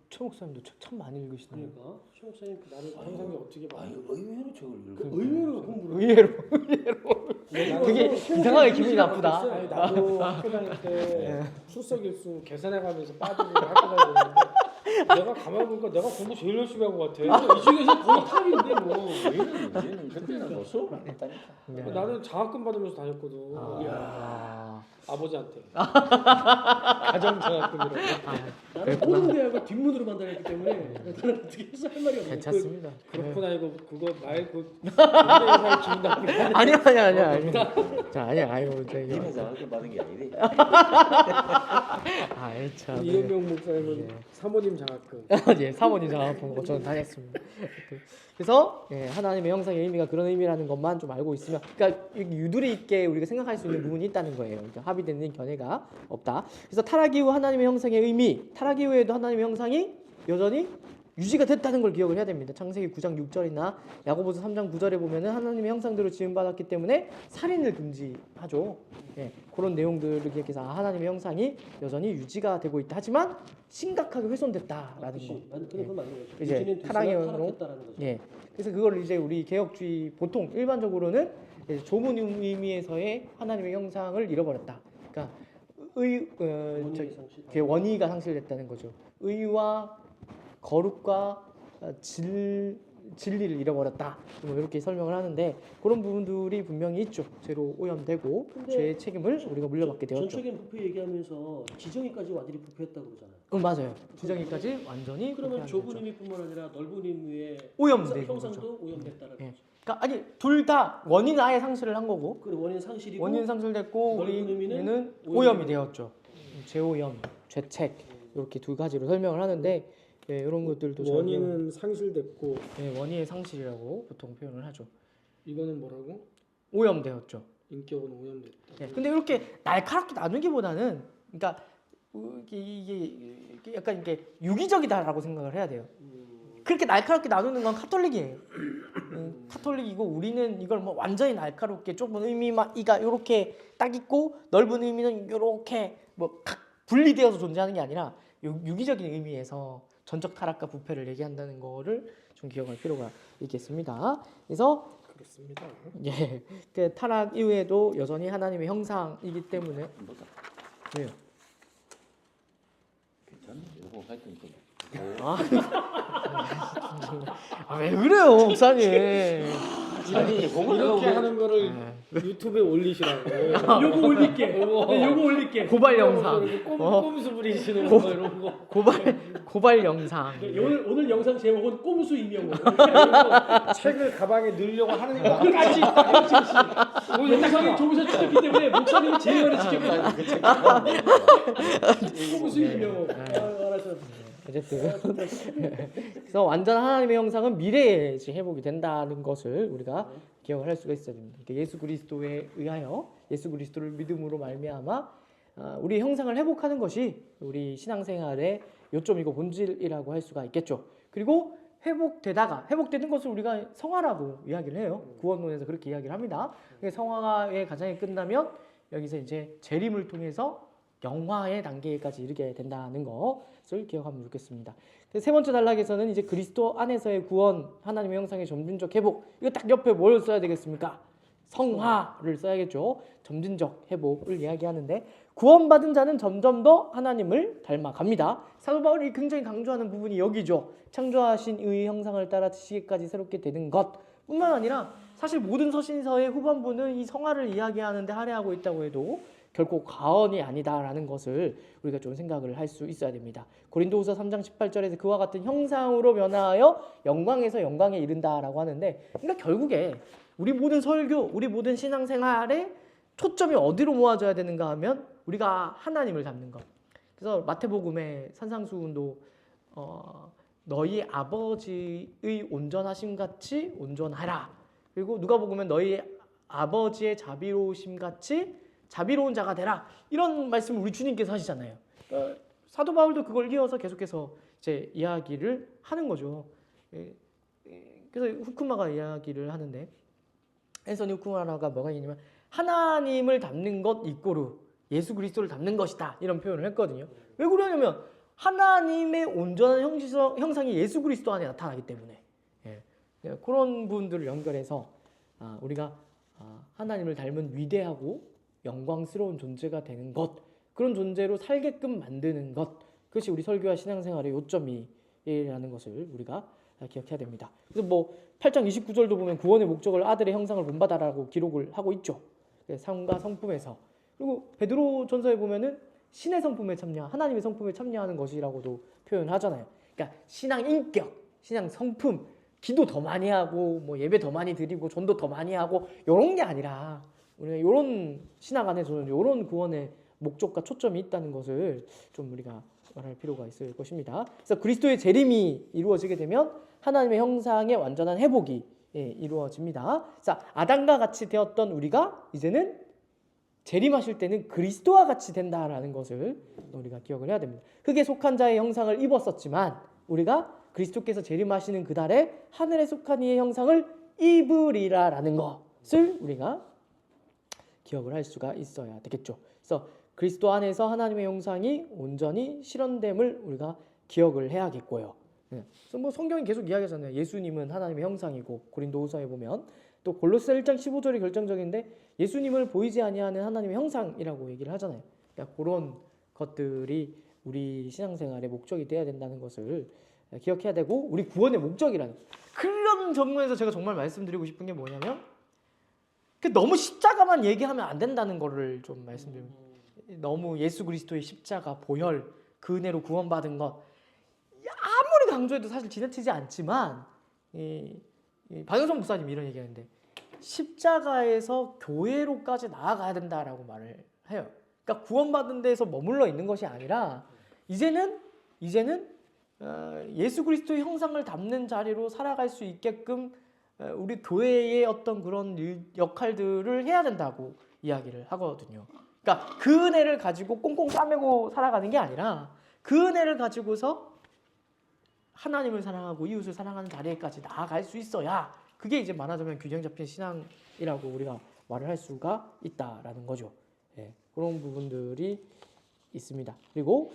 최 목사님도 책 참 많이 읽으시네요. 그러니까 최 목사님 나는 형상이 어떻게 봐? 의외로 저걸 읽어. 의외로 공부를. 의외로 되게 이상하게 기분이 나쁘다. 아니, 나도 학교 다닐 때 출석 일수 계산해가면서 빠지고 학교 다니는데 내가 가만히 보니까 내가 공부 제일 열심히 한 것 같아. 이 중에서 거의 탑인데 뭐. 얘는 그때는 뭐 수업을 안 했다니까. 나는 장학금 받으면서 다녔거든. 아버지한테. 가정 장학금이라고. 나는 모든 대학을 뒷문으로 만들었기 때문에 나는 어떻게 해서 할 말이 없는 괜찮습니다. 그렇구나 이거 그거 말고 인생을 지운다. 아니야. 자, 아니야. 아이고 니는 장학금 받은 게 아니래. 참. 이현명 목사님은 사모님 장학금. 예, 사모님 장학금 저는 다녔습니다. 그래서 하나님의 형상의 의미가 그런 의미라는 것만 좀 알고 있으면, 그러니까 유두리 있게 우리가 생각할 수 있는 부분이 있다는 거예요. 그러니까 합의되는 견해가 없다. 그래서 타락 이후 하나님의 형상의 의미, 타락 이후에도 하나님의 형상이 여전히 유지가 됐다는 걸 기억을 해야 됩니다. 창세기 9장 6절이나 야고보서 3장 9절에 보면은 하나님의 형상대로 지음받았기 때문에 살인을 금지하죠. 그런 내용들을 기억해서 하나님의 형상이 여전히 유지가 되고 있다. 하지만 심각하게 훼손됐다라는 거. 그건 맞는 거죠. 이제 타락으로. 타락했다라는 거죠. 그래서 그걸 이제 우리 개혁주의 보통 일반적으로는 좁은 의미에서의 하나님의 형상을 잃어버렸다. 그러니까 원인의 상실. 그 원의가 상실됐다는 거죠. 의와 거룩과 진리를 잃어버렸다. 뭐 이렇게 설명을 하는데 그런 부분들이 분명히 있죠. 죄로 오염되고 근데 죄의 책임을 우리가 물려받게 되었죠. 전적인 부패 얘기하면서 지정의까지 완전히 부패했다고 그러잖아요. 맞아요. 지정의까지 완전히 그러면 부패한 좁은 거죠. 의미뿐만 아니라 넓은 의미의 오염된 형상도 오염됐다는 예. 거죠. 그러니까 아니 둘 다 원인 아예 상실을 한 거고 그 원인 상실이고 원인 상실됐고 넓은 의미는 우리는 오염이 오염이 되었죠. 죄오염, 죄책 이렇게 두 가지로 설명을 하는데 예, 이런 것들도 잘 원인은 상실됐고 예, 원인의 상실이라고 보통 표현을 하죠. 이거는 뭐라고? 오염되었죠. 인격은 오염됐다. 예, 근데 이렇게 날카롭게 나누기보다는 그러니까 이게 약간 이게 유기적이다라고 생각을 해야 돼요. 그렇게 날카롭게 나누는 건 카톨릭이에요. 카톨릭이고 우리는 이걸 뭐 완전히 날카롭게 좁은 의미가 이렇게 딱 있고 넓은 의미는 이렇게 뭐 각 분리되어서 존재하는 게 아니라 유기적인 의미에서 전적 타락과 부패를 얘기한다는 거를 좀 기억할 필요가 있겠습니다. 그래서 그렇습니다. 예, 그 타락 이후에도 여전히 하나님의 형상이기 때문에 뭐다. 왜요? 괜찮네. 요거 하여튼 좀. 왜 그래요, 목사님? 아니 이렇게 하는 거를 유튜브에 올리시라고. 요거 올릴게. 네, 요거 올릴게. 고발 영상, 꼼수 부리시는 거 이런 거. 고발 영상. 네, 오늘 영상 제목은 꼼수 이명호. 책을 가방에 넣으려고 하는 거. 까지. 영상이 조금씩 찍혔기 때문에 목사님이 제일 많이 찍혔다. 꼼수 이명호. 알았어. 어쨌든 그래서 완전한 하나님의 형상은 미래에 회복이 된다는 것을 우리가 기억을 할 수가 있어야 됩니다. 그러니까 예수 그리스도에 의하여 예수 그리스도를 믿음으로 말미암아 우리 형상을 회복하는 것이 우리 신앙생활의 요점이고 본질이라고 할 수가 있겠죠. 그리고 회복되는 것을 우리가 성화라고 이야기를 해요. 구원론에서 그렇게 이야기를 합니다. 성화의 과정이 끝나면 여기서 이제 재림을 통해서 영화의 단계까지 이르게 된다는 것을 기억하면 좋겠습니다. 세 번째 단락에서는 이제 그리스도 안에서의 구원, 하나님의 형상의 점진적 회복. 이거 딱 옆에 뭘 써야 되겠습니까? 성화를 써야겠죠. 점진적 회복을 이야기하는데 구원받은 자는 점점 더 하나님을 닮아갑니다. 사도 바울이 굉장히 강조하는 부분이 여기죠. 창조하신 의의 형상을 따라 지시기까지 새롭게 되는 것 뿐만 아니라 사실 모든 서신서의 후반부는 이 성화를 이야기하는데 할애하고 있다고 해도 결코 과언이 아니다라는 것을 우리가 좀 생각을 할 수 있어야 됩니다. 고린도후서 3장 18절에서 그와 같은 형상으로 변화하여 영광에서 영광에 이른다라고 하는데 그러니까 결국에 우리 모든 설교, 우리 모든 신앙생활의 초점이 어디로 모아져야 되는가 하면 우리가 하나님을 닮는 것. 그래서 마태복음의 산상수훈도 너희 아버지의 온전하심 같이 온전하라. 그리고 누가복음은 너희 아버지의 자비로우심 같이 자비로운 자가 되라. 이런 말씀을 우리 주님께서 하시잖아요. 사도 바울도 그걸 이어서 계속해서 이제 이야기를 하는 거죠. 그래서 후쿠마가 이야기를 하는데 앤서니 후쿠마가 뭐가 있냐면 하나님을 닮는 것 이꼬르 예수 그리스도를 닮는 것이다. 이런 표현을 했거든요. 왜 그러냐면 하나님의 온전한 형상이 예수 그리스도 안에 나타나기 때문에 그런 부분들을 연결해서 우리가 하나님을 닮은 위대하고 영광스러운 존재가 되는 것, 그런 존재로 살게끔 만드는 것, 그것이 우리 설교와 신앙생활의 요점이라는 것을 우리가 기억해야 됩니다. 그래서 뭐 8장 29절도 보면 구원의 목적을 아들의 형상을 본받아라고 기록을 하고 있죠. 삶과 성품에서. 그리고 베드로 전서에 보면은 신의 성품에 참여, 하나님의 성품에 참여하는 것이라고도 표현하잖아요. 그러니까 신앙 인격, 신앙 성품, 기도 더 많이 하고 뭐 예배 더 많이 드리고 전도 더 많이 하고 이런 게 아니라 우리가 이런 신앙 안에서는 이런 구원의 목적과 초점이 있다는 것을 좀 우리가 말할 필요가 있을 것입니다. 그래서 그리스도의 재림이 이루어지게 되면 하나님의 형상의 완전한 회복이 이루어집니다. 자, 아담과 같이 되었던 우리가 이제는 재림하실 때는 그리스도와 같이 된다라는 것을 우리가 기억을 해야 됩니다. 흙에 속한 자의 형상을 입었었지만 우리가 그리스도께서 재림하시는 그날에 하늘에 속한 이의 형상을 입으리라라는 것을 우리가 기억을 할 수가 있어야 되겠죠. 그래서 그리스도 안에서 하나님의 형상이 온전히 실현됨을 우리가 기억을 해야겠고요. 그래서 뭐 성경이 계속 이야기하잖아요. 예수님은 하나님의 형상이고 고린도후서에 보면 또 골로새 1장 15절이 결정적인데 예수님을 보이지 아니하는 하나님의 형상이라고 얘기를 하잖아요. 그러니까 그런 것들이 우리 신앙생활의 목적이 돼야 된다는 것을 기억해야 되고 우리 구원의 목적이라는 그런 정면에서 제가 정말 말씀드리고 싶은 게 뭐냐면 너무 십자가만 얘기하면 안 된다는 거를 좀 말씀드립니다. 너무 예수 그리스도의 십자가 보혈 그 은혜로 구원받은 것 아무리 강조해도 사실 지나치지 않지만 박영선 목사님이 이런 얘기하는데 십자가에서 교회로까지 나아가야 된다라고 말을 해요. 그러니까 구원받은 데에서 머물러 있는 것이 아니라 이제는 예수 그리스도의 형상을 담는 자리로 살아갈 수 있게끔 우리 교회의 어떤 그런 역할들을 해야 된다고 이야기를 하거든요. 그러니까 그 은혜를 가지고 꽁꽁 싸매고 살아가는 게 아니라 그 은혜를 가지고서 하나님을 사랑하고 이웃을 사랑하는 자리에까지 나아갈 수 있어야 그게 이제 말하자면 균형 잡힌 신앙이라고 우리가 말을 할 수가 있다라는 거죠. 예, 그런 부분들이 있습니다. 그리고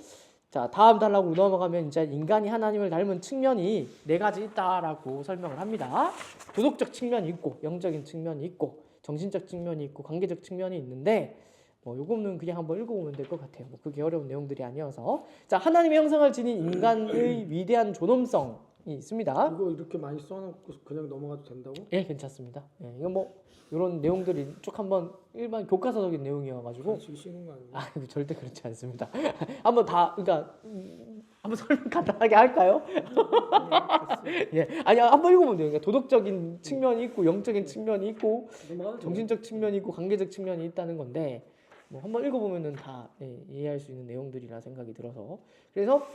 자 다음 단락으로 넘어가면 이제 인간이 하나님을 닮은 측면이 네 가지 있다라고 설명을 합니다. 도덕적 측면이 있고 영적인 측면이 있고 정신적 측면이 있고 관계적 측면이 있는데 요거는 그냥 한번 읽어보면 될 것 같아요. 그게 어려운 내용들이 아니어서 자 하나님의 형상을 지닌 인간의 위대한 존엄성이 있습니다. 이거 이렇게 많이 써놓고 그냥 넘어가도 된다고? 예, 괜찮습니다. 예, 이거 이런 내용들이 쭉 한번 일반 교과서적인 내용이어가지고 가르치기 쉬운 거 아니에요? 절대 그렇지 않습니다. 한번 한번 설명 간단하게 할까요? 예, 아니 한번 읽어보면 돼요. 그러니까 도덕적인 측면이 있고 영적인 측면이 있고 정신적 측면이 있고 관계적 측면이 있다는 건데 한번 읽어보면은 다 이해할 수 있는 내용들이라 생각이 들어서 그래서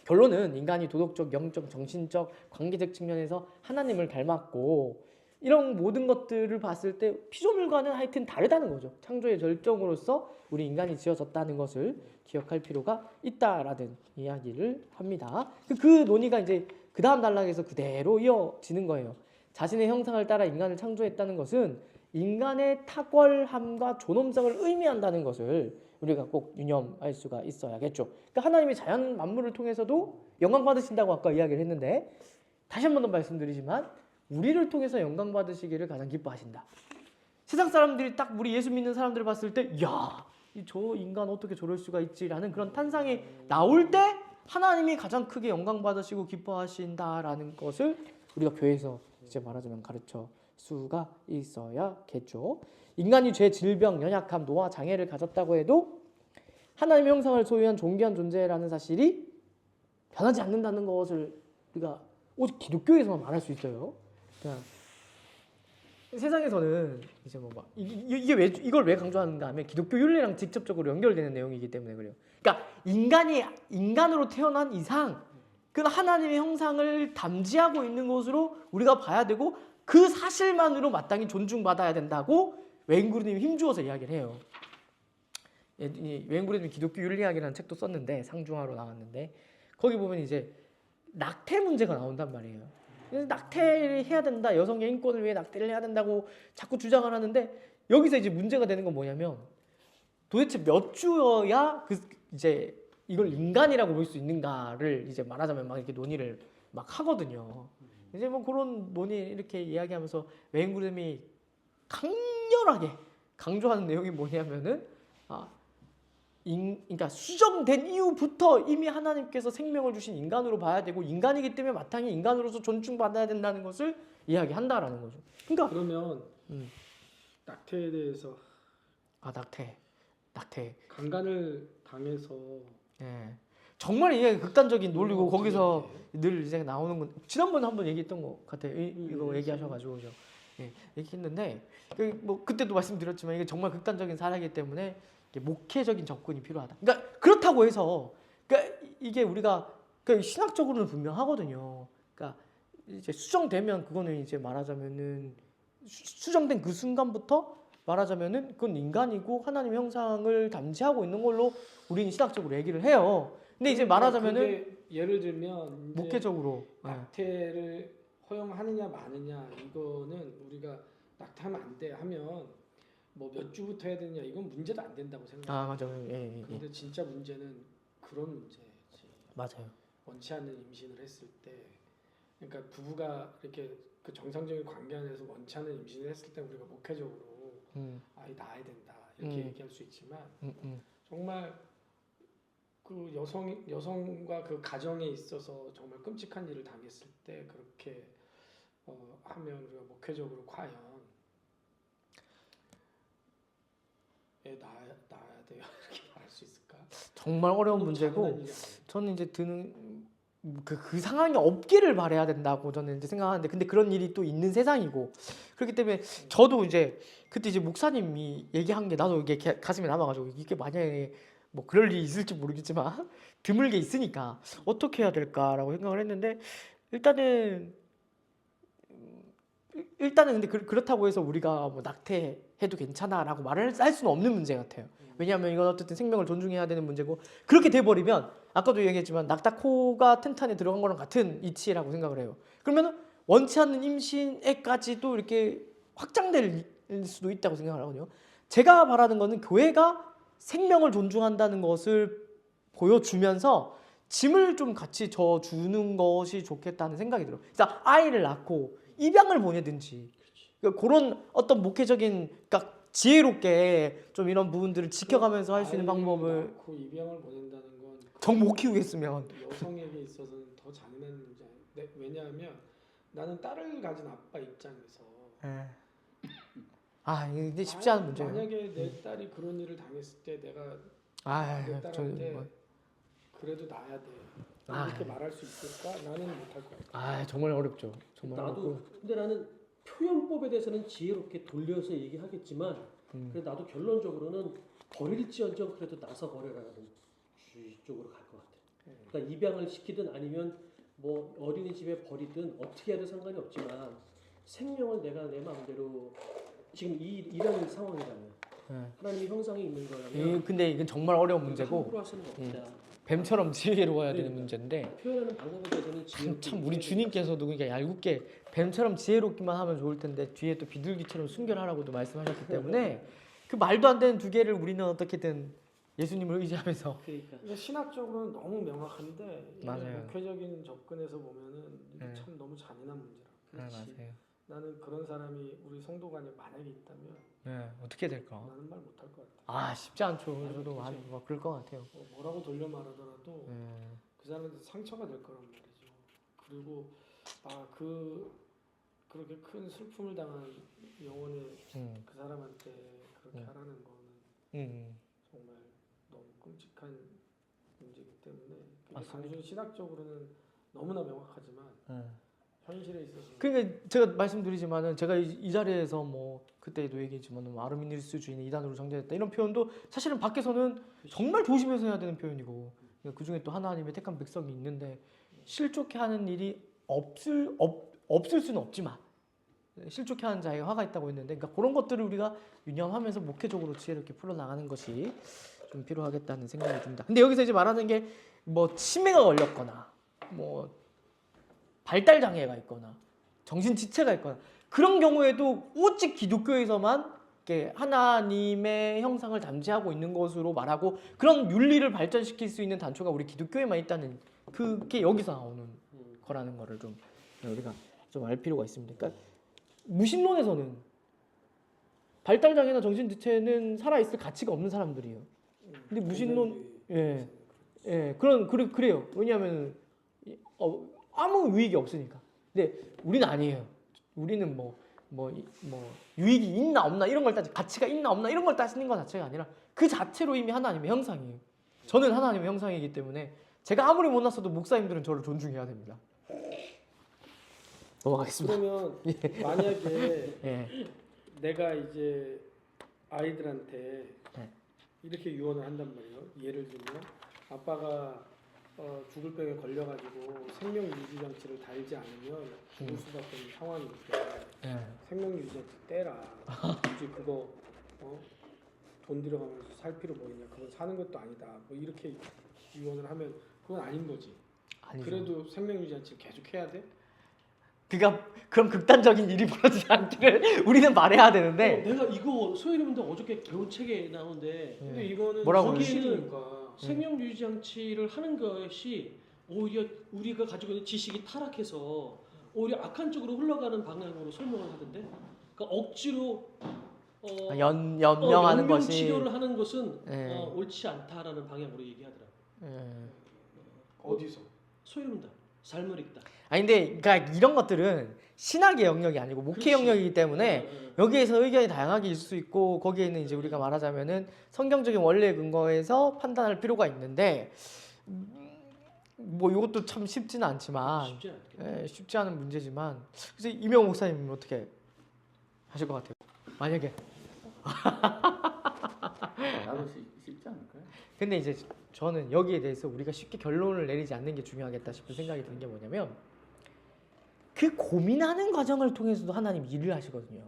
결론은 인간이 도덕적, 영적, 정신적, 관계적 측면에서 하나님을 닮았고 이런 모든 것들을 봤을 때 피조물과는 하여튼 다르다는 거죠. 창조의 절정으로서 우리 인간이 지어졌다는 것을 기억할 필요가 있다라는 이야기를 합니다. 그 논의가 이제 그 다음 단락에서 그대로 이어지는 거예요. 자신의 형상을 따라 인간을 창조했다는 것은 인간의 탁월함과 존엄성을 의미한다는 것을 우리가 꼭 유념할 수가 있어야겠죠. 그러니까 하나님이 자연 만물을 통해서도 영광 받으신다고 아까 이야기를 했는데 다시 한 번 더 말씀드리지만 우리를 통해서 영광 받으시기를 가장 기뻐하신다. 세상 사람들이 딱 우리 예수 믿는 사람들을 봤을 때 야, 저 인간 어떻게 저럴 수가 있지라는 그런 탄상이 나올 때 하나님이 가장 크게 영광 받으시고 기뻐하신다라는 것을 우리가 교회에서 이제 말하자면 가르쳐 수가 있어야겠죠. 인간이 죄, 질병, 연약함, 노화, 장애를 가졌다고 해도 하나님의 형상을 소유한 존귀한 존재라는 사실이 변하지 않는다는 것을 우리가 오직 기독교에서만 말할 수 있어요. 그냥 세상에서는 이제 이게 왜 이걸 왜 강조하는가 하면 기독교 윤리랑 직접적으로 연결되는 내용이기 때문에 그래요. 그러니까 인간이 인간으로 태어난 이상 그 하나님의 형상을 담지하고 있는 것으로 우리가 봐야 되고 그 사실만으로 마땅히 존중받아야 된다고 웨인그루님이 힘주어서 이야기를 해요. 웨인그루님이 기독교 윤리학이라는 책도 썼는데 상중하로 나왔는데 거기 보면 이제 낙태 문제가 나온단 말이에요. 그래서 낙태를 해야 된다. 여성의 인권을 위해 낙태를 해야 된다고 자꾸 주장을 하는데 여기서 이제 문제가 되는 건 뭐냐면 도대체 몇 주여야 이제 이걸 인간이라고 볼 수 있는가를 이제 말하자면 막 이렇게 논의를 막 하거든요. 이제 그런 논의 이렇게 이야기하면서 웨인그루님이 강렬하게 강조하는 내용이 뭐냐면은 그러니까 수정된 이후부터 이미 하나님께서 생명을 주신 인간으로 봐야 되고 인간이기 때문에 마땅히 인간으로서 존중받아야 된다는 것을 이야기한다라는 거죠. 그러니까 그러면 낙태에 대해서 낙태 강간을 당해서 예. 정말 이게 극단적인 논리고 거기서 늘 이제 나오는 건 지난번에 한번 얘기했던 것 같아요. 이거 얘기하셔가지고 그죠? 예, 얘기했는데 그때도 말씀드렸지만 이게 정말 극단적인 사례이기 때문에 목회적인 접근이 필요하다. 그러니까 그렇다고 해서 이게 우리가 신학적으로는 분명하거든요. 그러니까 이제 수정되면 그거는 이제 말하자면은 수정된 그 순간부터 말하자면은 그건 인간이고 하나님의 형상을 담지하고 있는 걸로 우리는 신학적으로 얘기를 해요. 근데 이제 말하자면은 예를 들면 목회적으로 낙태를 허용하느냐 마느냐 이거는 우리가 낙태하면 안 돼 하면 몇 주부터 해야 되느냐 이건 문제도 안 된다고 생각해요. 맞아요. 예. 근데 진짜 문제는 그런 문제지. 맞아요. 원치 않는 임신을 했을 때, 그러니까 부부가 이렇게 그 정상적인 관계 안에서 원치 않는 임신을 했을 때 우리가 목회적으로 아이 낳아야 된다 이렇게 얘기할 수 있지만 좀 정말 그 여성과 그 가정에 있어서 정말 끔찍한 일을 당했을 때 그렇게 하면 우리가 목회적으로 과연 애 낳아야 돼요 이렇게 말할 수 있을까? 정말 어려운 너무 문제고 잔인한 일이 아니에요. 저는 이제 드는 그 상황이 없기를 바라야 된다고 저는 이제 생각하는데 근데 그런 일이 또 있는 세상이고 그렇기 때문에 저도 이제 그때 이제 목사님이 얘기한 게 나도 이게 가슴에 남아가지고 이게 만약에 뭐 그럴 일이 있을지 모르겠지만 드물게 있으니까 어떻게 해야 될까라고 생각을 했는데 일단은 근데 그렇다고 해서 우리가 뭐 낙태해도 괜찮아라고 말을 할 수는 없는 문제 같아요. 왜냐하면 이건 어쨌든 생명을 존중해야 되는 문제고 그렇게 돼버리면 아까도 얘기했지만 낙타코가 텐탄에 들어간 거랑 같은 이치라고 생각을 해요. 그러면 원치 않는 임신에까지도 이렇게 확장될 수도 있다고 생각을 하거든요. 제가 바라는 거는 교회가 생명을 존중한다는 것을 보여주면서 짐을 좀 같이 져주는 것이 좋겠다는 생각이 들어요. 그래서 아이를 낳고 입양을 보내든지 그러니까 그런 어떤 목회적인 그러니까 지혜롭게 좀 이런 부분들을 지켜가면서 할 수 있는 방법을 낳고 입양을 보낸다는 건 정 못 키우겠으면 여성에게 있어서는 더 잔인한 문제. 왜냐하면 나는 딸을 가진 아빠 입장에서 이게 쉽지 않은 문제예요. 만약에 내 딸이 그런 일을 당했을 때 내가 내 저 딸한테 뭐, 그래도 낳아야 돼 이렇게 말할 수 있을까? 나는 못할 것 같아. 정말 어렵죠. 정말 나도 어렵고. 근데 나는 표현법에 대해서는 지혜롭게 돌려서 얘기하겠지만 그래도 나도 결론적으로는 버릴지언정 그래도 나서 버려라는 주의 쪽으로 갈 것 같아. 그러니까 입양을 시키든 아니면 뭐 어린이집에 버리든 어떻게 해도 상관이 없지만 생명을 내가 내 마음대로 지금 이런 상황이라면 하나님의 형상이 있는 거라면 근데 이건 정말 어려운 문제고 함부로 할 수는 없다. 뱀처럼 지혜로워야 되는 네. 문제인데 표현하는 방법에 대해서는 참 우리 주님께서도 그러니까 얄궂게 뱀처럼 지혜롭기만 하면 좋을 텐데 뒤에 또 비둘기처럼 순결하라고도 말씀하셨기 때문에 그 말도 안 되는 두 개를 우리는 어떻게든 예수님을 의지하면서 그러니까 신학적으로는 너무 명확한데 이게 맞아요. 목회적인 접근에서 보면은 이게 네. 참 너무 잔인한 문제라. 맞아요. 나는 그런 사람이 우리 성도간에 만약에 있다면 어떻게 될까? 나는 말 못할 것 같아. 쉽지 않죠. 저도 막 그럴 것 같아요. 뭐라고 돌려 말하더라도 그 사람한테 상처가 될 거란 말이죠. 그리고 그렇게 큰 슬픔을 당한 영혼의 그 사람한테 그렇게 하라는 거는 정말 너무 끔찍한 문제이기 때문에 그게 단순히 신학적으로는 너무나 명확하지만 현실에 있어서 그러니까 제가 말씀드리지만은 제가 이 자리에서 뭐 그때도 얘기했지만 아르미니스 주인이 이단으로 정죄됐다 이런 표현도 사실은 밖에서는 정말 조심해서 해야 되는 표현이고 그 중에 또 하나님의 택한 백성이 있는데 실족해 하는 일이 없을 수는 없지만 실족해 하는 자에게 화가 있다고 했는데 그러니까 그런 것들을 우리가 유념하면서 목회적으로 지혜롭게 풀어나가는 것이 좀 필요하겠다는 생각이 듭니다. 근데 여기서 이제 말하는 게 뭐 치매가 걸렸거나 뭐 발달 장애가 있거나 정신 지체가 있거나 그런 경우에도 오직 기독교에서만 이렇게 하나님의 형상을 담지하고 있는 것으로 말하고 그런 윤리를 발전시킬 수 있는 단초가 우리 기독교에만 있다는 그게 여기서 나오는 거라는 거를 좀 우리가 좀 알 필요가 있습니다. 그러니까 무신론에서는 발달 장애나 정신 지체는 살아 있을 가치가 없는 사람들이에요. 근데 무신론 그래요. 왜냐하면 아무 유익이 없으니까. 근데 우리는 아니에요. 우리는 뭐 유익이 있나 없나 이런 걸 가치가 있나 없나 이런 걸 따지는 것 자체가 아니라 그 자체로 이미 하나님의 형상이에요. 저는 하나님의 형상이기 때문에 제가 아무리 못났어도 목사님들은 저를 존중해야 됩니다. 넘어가겠습니다. 그러면 만약에 내가 이제 아이들한테 이렇게 유언을 한단 말이에요. 예를 들면 아빠가 죽을 병에 걸려가지고 생명유지 장치를 달지 않으면 죽을 수밖에 없는 상황이기 때문에 생명유지 장치 떼라. 굳이 그거 돈 들여가면서 살 필요 뭐 있냐. 그건 사는 것도 아니다. 뭐 이렇게 유언을 하면 그건 아닌 거지. 아니죠. 그래도 생명유지 장치를 계속 해야 돼? 그러니까 그런 극단적인 일이 벌어지지 않기를 우리는 말해야 되는데 내가 이거 소연이분들 어저께 배운 책에 나오는데 근데 이거는 뭐라고요? 거기에는 생명 유지 장치를 하는 것이 오히려 우리가 가지고 있는 지식이 타락해서 오히려 악한 쪽으로 흘러가는 방향으로 설명을 하던데, 그러니까 억지로 연명하는 연명 것이 치료를 하는 것은 예. 옳지 않다라는 방향으로 얘기하더라고요. 예. 어디서? 소유름다, 삶을 읽다. 아니 근데 그러니까 이런 것들은 신학의 영역이 아니고 목회 그렇지. 영역이기 때문에 예. 여기에서 의견이 다양하게 있을 수 있고 거기에는 이제 우리가 말하자면은 성경적인 원리에 근거해서 판단할 필요가 있는데 뭐 이것도 참 쉽지는 않지만 쉽지 않겠네. 쉽지 않은 문제지만 그래서 이명 목사님은 어떻게 하실 것 같아요? 만약에 나도 쉽지 않을까요? 근데 이제 저는 여기에 대해서 우리가 쉽게 결론을 내리지 않는 게 중요하겠다 싶은 생각이 드는 게 뭐냐면 그 고민하는 과정을 통해서도 하나님 일을 하시거든요.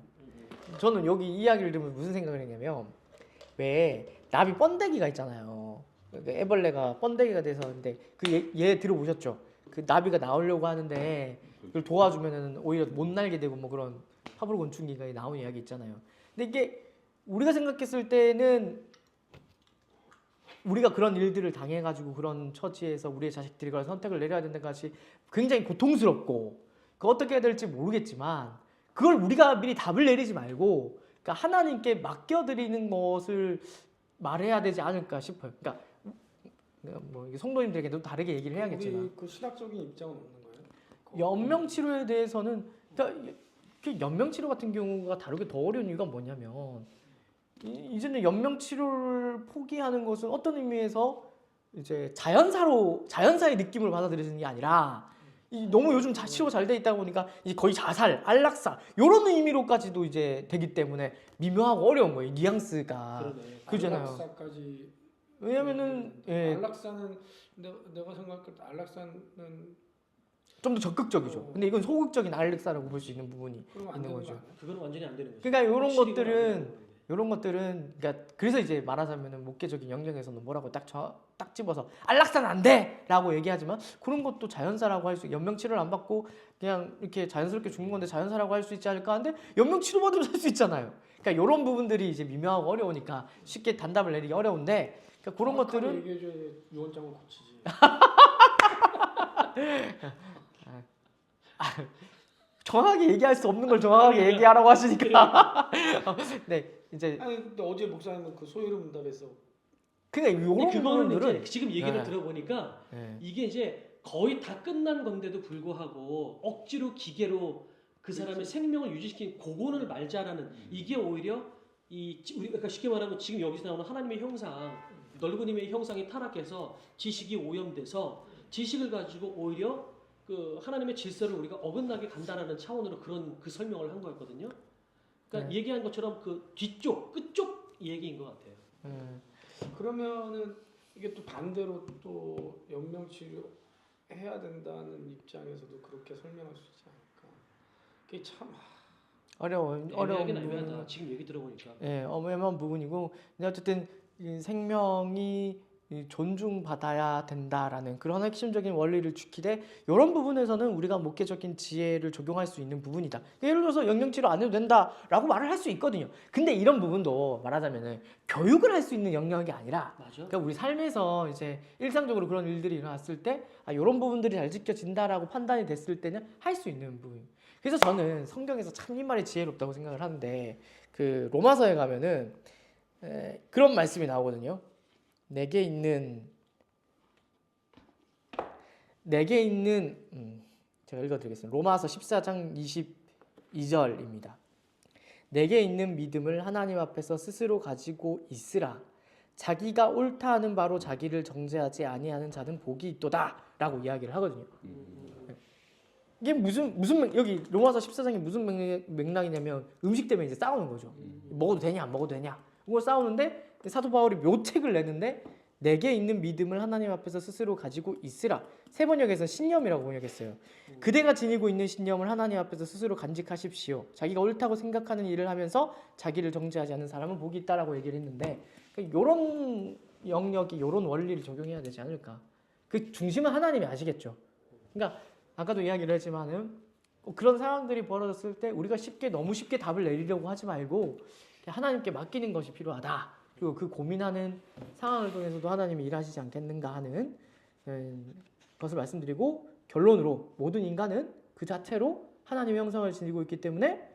저는 여기 이야기를 들으면 무슨 생각을 했냐면 왜 나비 번데기가 있잖아요. 그 애벌레가 번데기가 돼서 근데 그 얘 들어보셨죠? 그 나비가 나오려고 하는데 그걸 도와주면은 오히려 못 날게 되고 뭐 그런 파브르곤충기가 나오는 이야기 있잖아요. 근데 이게 우리가 생각했을 때는 우리가 그런 일들을 당해가지고 그런 처지에서 우리의 자식들이 그런 선택을 내려야 된다는 것이 굉장히 고통스럽고 그 어떻게 해야 될지 모르겠지만 그걸 우리가 미리 답을 내리지 말고 그러니까 하나님께 맡겨드리는 것을 말해야 되지 않을까 싶어요. 그러니까 뭐 이게 성도님들에게도 다르게 얘기를 해야겠지만 우리 그 신학적인 입장은 없는 거예요? 연명 치료에 대해서는 그러니까 연명 치료 같은 경우가 다루기 더 어려운 이유가 뭐냐면 이제는 연명 치료를 포기하는 것은 어떤 의미에서 이제 자연사의 느낌을 받아들이는 게 아니라 너무 요즘 치료 잘 돼 있다 보니까 이제 거의 자살, 안락사 이런 의미로까지도 이제 되기 때문에 미묘하고 어려운 거예요. 뉘앙스가 그러네. 그잖아요. 안락사까지. 왜냐면은 안락사는 내가 생각할 때 안락사는 좀 더 적극적이죠. 근데 이건 소극적인 안락사라고 볼 수 있는 부분이 그럼 안 있는 되는 거죠. 거 아니야? 그건 완전히 안 되는 거죠. 그러니까 이런 확실히 그건 안 되는 것들은 건데. 이런 것들은 그러니까 그래서 이제 말하자면은 목회적인 영역에서는 뭐라고 딱 집어서 안락사는 안 돼라고 얘기하지만 그런 것도 자연사라고 할 수 연명 치료를 안 받고 그냥 이렇게 자연스럽게 죽는 건데 자연사라고 할 수 있지 않을까 하는데 연명 치료 받으면 살 수 있잖아요. 그러니까 이런 부분들이 이제 미묘하고 어려우니까 쉽게 단답을 내리기 어려운데 그러니까 그런 것들은 얘기해줘야 유언장을 고치지. 정확하게 얘기할 수 없는 걸 정확하게 얘기하라고 하시니까 네 이제 아니 근데 어제 목사님은 그 소유름 문답에서 그러니까 근데 이런 그거는 부분들은 이제 지금 얘기를 네. 들어보니까 네. 이게 이제 거의 다 끝난 건데도 불구하고 억지로 기계로 그 사람의 생명을 유지시킨 그거를 말자라는 이게 오히려 우리 그러니까 쉽게 말하면 지금 여기서 나오는 하나님의 형상, 널구님의 형상이 타락해서 지식이 오염돼서 지식을 가지고 오히려 그 하나님의 질서를 우리가 어긋나게 간다라는 차원으로 그런 그 설명을 한 거였거든요. 그러니까 네. 얘기한 것처럼 그 뒤쪽 끝쪽 얘기인 것 같아요. 그러면은 이게 또 반대로 또 연명치료 해야 된다는 입장에서도 그렇게 설명할 수 있지 않을까. 그게 참 어려운 애매하긴 부분. 애매하다. 지금 얘기 들어보니까. 예, 애매한 부분이고 근데 어쨌든 이 생명이 존중받아야 된다라는 그런 핵심적인 원리를 지키되 이런 부분에서는 우리가 목회적인 지혜를 적용할 수 있는 부분이다. 예를 들어서 영양치료 안 해도 된다라고 말을 할 수 있거든요. 근데 이런 부분도 말하자면은 교육을 할 수 있는 영역이 아니라 맞아. 그러니까 우리 삶에서 이제 일상적으로 그런 일들이 일어났을 때 이런 부분들이 잘 지켜진다라고 판단이 됐을 때는 할 수 있는 부분. 그래서 저는 성경에서 참 이 말이 지혜롭다고 생각을 하는데 그 로마서에 가면은 그런 말씀이 나오거든요. 내게 있는 제가 읽어드리겠습니다. 로마서 14장 22절입니다. 내게 있는 믿음을 하나님 앞에서 스스로 가지고 있으라. 자기가 옳다 하는 바로 자기를 정죄하지 아니하는 자는 복이 있도다라고 이야기를 하거든요. 이게 무슨 여기 로마서 14장이 무슨 맥락이냐면 음식 때문에 이제 싸우는 거죠. 먹어도 되냐 안 먹어도 되냐 이걸 싸우는데 사도 바울이 묘책을 내는데 내게 있는 믿음을 하나님 앞에서 스스로 가지고 있으라. 세 번역에서 신념이라고 번역했어요. 그대가 지니고 있는 신념을 하나님 앞에서 스스로 간직하십시오. 자기가 옳다고 생각하는 일을 하면서 자기를 정죄하지 않는 사람은 복이 있다라고 얘기를 했는데 이런 영역이 이런 원리를 적용해야 되지 않을까. 그 중심은 하나님이 아시겠죠. 그러니까 아까도 이야기를 했지만은 그런 상황들이 벌어졌을 때 우리가 너무 쉽게 답을 내리려고 하지 말고 하나님께 맡기는 것이 필요하다. 그리고 그 고민하는 상황을 통해서도 하나님이 일하시지 않겠는가 하는 것을 말씀드리고 결론으로 모든 인간은 그 자체로 하나님의 형상을 지니고 있기 때문에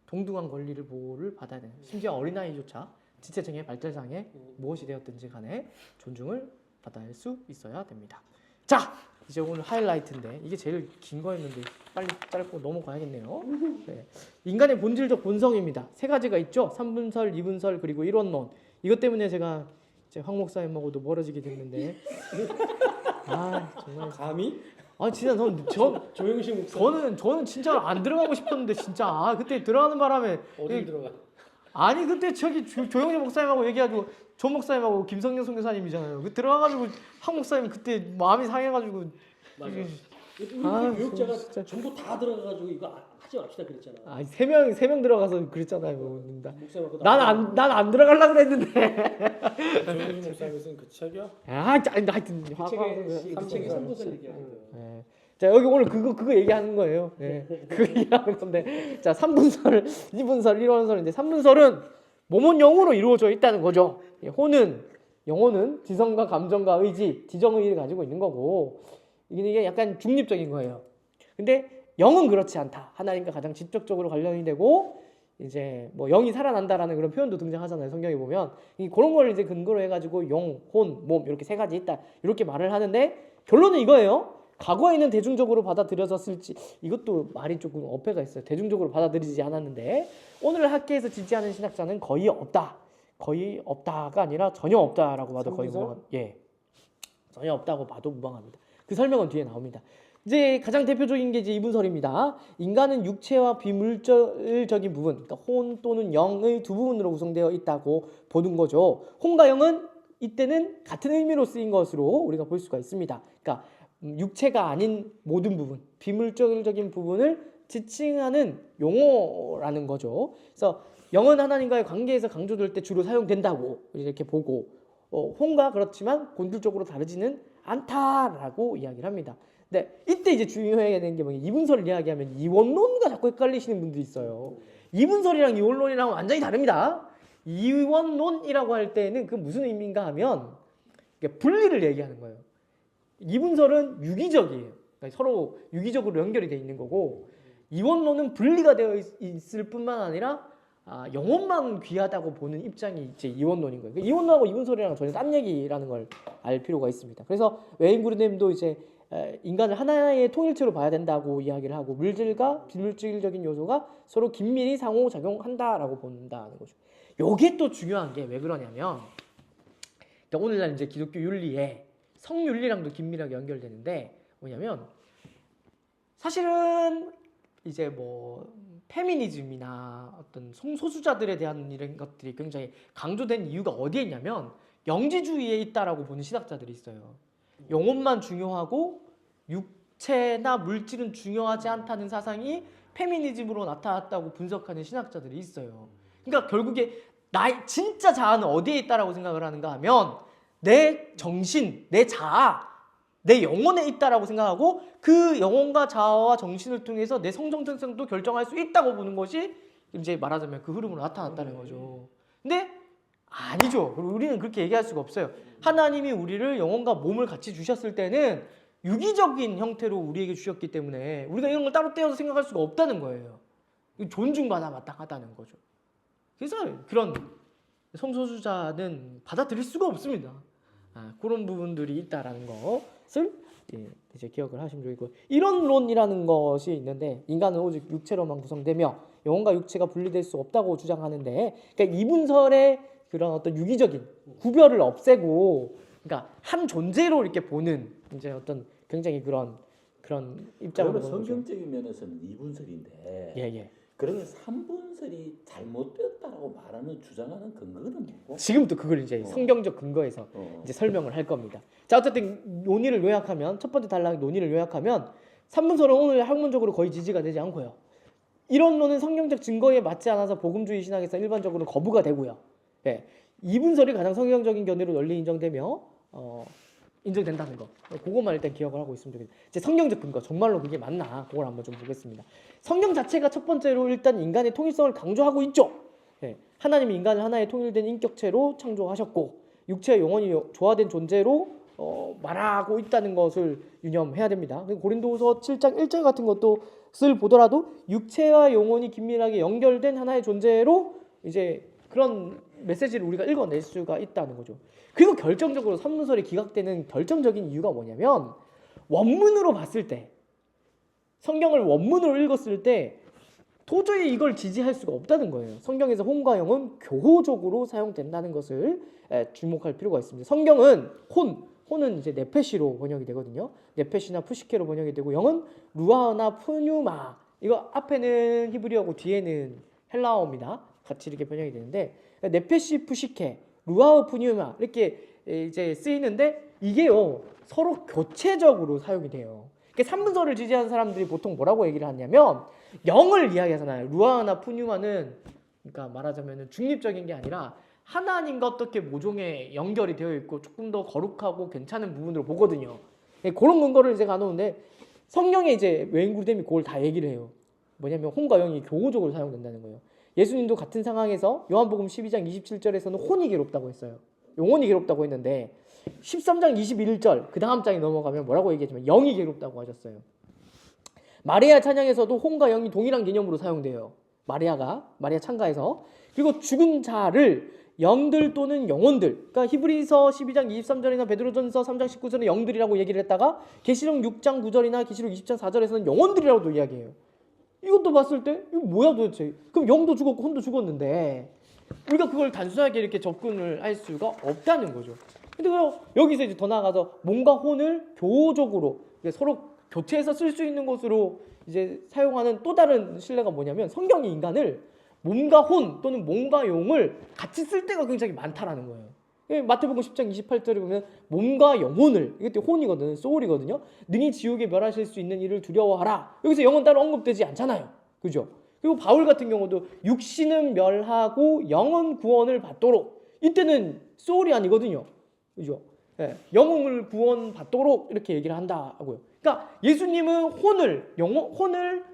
동등한 권리를 보호를 받아야 되는. 심지어 어린아이조차 지체증의 발달장애 무엇이 되었든지 간에 존중을 받아야 수 있어야 됩니다. 자, 이제 오늘 하이라이트인데 이게 제일 긴 거였는데 빨리 짧고 넘어가야겠네요. 네. 인간의 본질적 본성입니다. 세 가지가 있죠. 3분설, 2분설 그리고 이론론. 이것 때문에 제가 이제 황 목사님하고도 멀어지게 됐는데 아 정말 감히? 아 진짜 조영식 목사 저는 진짜 안 들어가고 싶었는데 진짜 그때 들어가는 바람에 어딜 들어가? 아니 그때 저기 조영재 목사님하고 얘기하고 조 목사님하고 김성년 선교사님이잖아요. 그 들어가가지고 황 목사님 그때 마음이 상해가지고 맞아. 우리 아, 교육자가 진짜. 전부 다 들어가가지고 이거 하지 맙시다 그랬잖아. 아니 세 명 들어가서 그랬잖아요. 목사님하고 난 안 들어가려고 그랬는데 조영준 목사님이 쓴 그 책이요? 하여튼 그 책에 삼분설 얘기하는 거예요. 네. 자 여기 오늘 그거 얘기하는 거예요. 네. 그거 얘기하는 건데 자 3분설, 2분설, 1원설인데 3분설은 몸은 영으로 이루어져 있다는 거죠. 영혼은 지성과 감정과 의지, 지정의를 가지고 있는 거고 이게 약간 중립적인 거예요. 근데 영은 그렇지 않다. 하나님과 가장 직접적으로 관련이 되고 이제 뭐 영이 살아난다라는 그런 표현도 등장하잖아요. 성경에 보면 그런 걸 이제 근거로 해가지고 영, 혼, 몸 이렇게 세 가지 있다 이렇게 말을 하는데 결론은 이거예요. 과거에는 대중적으로 받아들여졌을지 이것도 말이 조금 어폐가 있어요. 대중적으로 받아들이지 않았는데 오늘 학계에서 지지하는 신학자는 거의 없다. 거의 없다가 아니라 전혀 없다라고 봐도 거의 무방한. 전혀 없다고 봐도 무방합니다. 그 설명은 뒤에 나옵니다. 이제 가장 대표적인 게 이제 이분설입니다. 인간은 육체와 비물질적인 부분, 그러니까 혼 또는 영의 두 부분으로 구성되어 있다고 보는 거죠. 혼과 영은 이때는 같은 의미로 쓰인 것으로 우리가 볼 수가 있습니다. 그러니까 육체가 아닌 모든 부분, 비물질적인 부분을 지칭하는 용어라는 거죠. 그래서 영은 하나님과의 관계에서 강조될 때 주로 사용된다고 이렇게 보고 혼과 그렇지만 본질적으로 다르지는 않다라고 이야기를 합니다. 근데 이때 이제 중요해야 되는 게 뭐냐 이분설을 이야기하면 이원론과 자꾸 헷갈리시는 분들이 있어요. 이분설이랑 이원론이랑 완전히 다릅니다. 이원론이라고 할 때는 그 무슨 의미인가 하면 분리를 얘기하는 거예요. 이분설은 유기적이에요. 그러니까 서로 유기적으로 연결이 돼 있는 거고 이원론은 분리가 되어 있을 뿐만 아니라 영혼만 귀하다고 보는 입장이 이제 이원론인 거예요. 이원론하고 이분설이랑 전혀 딴 얘기라는 걸 알 필요가 있습니다. 그래서 웨인그루넴도 이제 인간을 하나의 통일체로 봐야 된다고 이야기를 하고 물질과 비물질적인 요소가 서로 긴밀히 상호작용한다라고 본다는 거죠. 요게 또 중요한 게 왜 그러냐면 오늘날 이제 기독교 윤리에 성윤리랑도 긴밀하게 연결되는데 뭐냐면 사실은 이제 뭐 페미니즘이나 어떤 성소수자들에 대한 이런 것들이 굉장히 강조된 이유가 어디에 있냐면 영지주의에 있다라고 보는 신학자들이 있어요. 영혼만 중요하고 육체나 물질은 중요하지 않다는 사상이 페미니즘으로 나타났다고 분석하는 신학자들이 있어요. 그러니까 결국에 나의 진짜 자아는 어디에 있다라고 생각을 하는가 하면 내 정신, 내 자아, 내 영혼에 있다라고 생각하고 그 영혼과 자아와 정신을 통해서 내 성정체성도 결정할 수 있다고 보는 것이 이제 말하자면 그 흐름으로 나타났다는 거죠. 근데 아니죠. 우리는 그렇게 얘기할 수가 없어요. 하나님이 우리를 영혼과 몸을 같이 주셨을 때는 유기적인 형태로 우리에게 주셨기 때문에 우리가 이런 걸 따로 떼어서 생각할 수가 없다는 거예요. 존중받아 마땅하다는 거죠. 그래서 그런 성소수자는 받아들일 수가 없습니다. 그런 부분들이 있다라는 것을 이제 기억을 하시면 좋겠고 이론론이라는 것이 있는데 인간은 오직 육체로만 구성되며 영혼과 육체가 분리될 수 없다고 주장하는데 그러니까 이분설의 그런 어떤 유기적인 구별을 없애고 그러니까 한 존재로 이렇게 보는 이제 어떤 굉장히 그런 입장으로 그러면 성경적인 면에서는 이분설인데 예. 그러면 3분설이 잘못되었다라고 말하는 주장하는 근거는 뭐고? 지금부터 그걸 이제 성경적 근거에서 이제 설명을 할 겁니다. 자 어쨌든 논의를 요약하면 첫 번째 단락의 논의를 요약하면 3분설은 오늘 학문적으로 거의 지지가 되지 않고요. 이론론은 성경적 증거에 맞지 않아서 복음주의 신학에서 일반적으로 거부가 되고요. 2분설이 가장 성경적인 견해로 널리 인정되며 인정된다는 거. 그것만 일단 기억을 하고 있으면 좋겠습니다. 이제 성경적 근거 정말로 그게 맞나? 그걸 한번 좀 보겠습니다. 성경 자체가 첫 번째로 일단 인간의 통일성을 강조하고 있죠. 하나님이 인간을 하나의 통일된 인격체로 창조하셨고 육체와 영혼이 조화된 존재로 말하고 있다는 것을 유념해야 됩니다. 고린도후서 7장 1절 같은 것도 것을 보더라도 육체와 영혼이 긴밀하게 연결된 하나의 존재로 이제 그런 메시지를 우리가 읽어낼 수가 있다는 거죠. 그리고 결정적으로 산문설이 기각되는 결정적인 이유가 뭐냐면 원문으로 봤을 때 성경을 원문으로 읽었을 때 도저히 이걸 지지할 수가 없다는 거예요. 성경에서 혼과 영은 교호적으로 사용된다는 것을 주목할 필요가 있습니다. 성경은 혼은 이제 네페시로 번역이 되거든요. 네페시나 푸시케로 번역이 되고 영은 루아나 푸뉴마. 이거 앞에는 히브리어고 뒤에는 헬라어입니다. 같이 이렇게 번역이 되는데 네페시 푸시케, 루아우 푸뉴마 이렇게 이제 쓰이는데 이게요 서로 교체적으로 사용이 돼요. 그러니까 산문설을 지지하는 사람들이 보통 뭐라고 얘기를 하냐면 영을 이야기하잖아요. 루아나 푸뉴마는 그러니까 말하자면 중립적인 게 아니라 하나님과 어떻게 모종에 연결이 되어 있고 조금 더 거룩하고 괜찮은 부분으로 보거든요. 그런 근거를 이제 가놓는데 성경에 이제 외인구르뎀이 그걸 다 얘기를 해요. 뭐냐면 혼과 영이 교호적으로 사용된다는 거예요. 예수님도 같은 상황에서 요한복음 12장 27절에서는 혼이 괴롭다고 했어요. 영혼이 괴롭다고 했는데 13장 21절 그 다음 장에 넘어가면 뭐라고 얘기했지만 영이 괴롭다고 하셨어요. 마리아 찬양에서도 혼과 영이 동일한 개념으로 사용돼요. 마리아 찬가에서. 그리고 죽은 자를 영들 또는 영혼들. 그러니까 히브리서 12장 23절이나 베드로전서 3장 19절은 영들이라고 얘기를 했다가 계시록 6장 9절이나 계시록 20장 4절에서는 영혼들이라고도 이야기해요. 이것도 봤을 때 이거 뭐야 도대체? 그럼 영도 죽었고 혼도 죽었는데 우리가 그걸 단순하게 이렇게 접근을 할 수가 없다는 거죠. 근데 여기서 이제 더 나아가서 몸과 혼을 교호적으로 서로 교체해서 쓸 수 있는 것으로 이제 사용하는 또 다른 신뢰가 뭐냐면 성경이 인간을 몸과 혼 또는 몸과 영을 같이 쓸 때가 굉장히 많다라는 거예요. 마태복음 10장 28절에 보면 몸과 영혼을 이것도 혼이거든요. 소울이거든요. 능히 지옥에 멸하실 수 있는 일을 두려워하라. 여기서 영은 따로 언급되지 않잖아요. 그죠? 그리고 바울 같은 경우도 육신은 멸하고 영은 구원을 받도록 이때는 소울이 아니거든요. 그죠? 네, 영혼을 구원받도록 이렇게 얘기를 한다고요. 그러니까 예수님은 혼을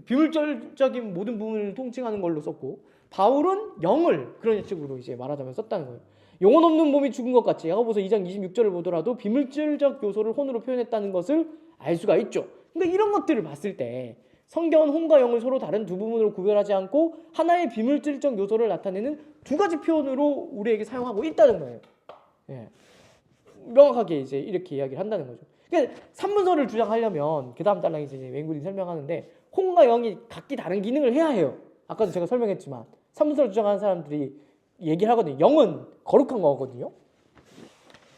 비물질적인 모든 부분을 통칭하는 걸로 썼고 바울은 영을 그런 식으로 이제 말하자면 썼다는 거예요. 영혼 없는 몸이 죽은 것 같이 야고보서 2장 26절을 보더라도 비물질적 요소를 혼으로 표현했다는 것을 알 수가 있죠. 그러니까 이런 것들을 봤을 때 성경은 혼과 영을 서로 다른 두 부분으로 구별하지 않고 하나의 비물질적 요소를 나타내는 두 가지 표현으로 우리에게 사용하고 있다는 거예요. 예. 명확하게 이제 이렇게 이야기를 한다는 거죠. 그러니까 산문설을 주장하려면 그 다음 달랑이 이제 웬군이 설명하는데 혼과 영이 각기 다른 기능을 해야 해요. 아까도 제가 설명했지만 산문설을 주장하는 사람들이 얘기를 하거든요. 영은 거룩한 거거든요.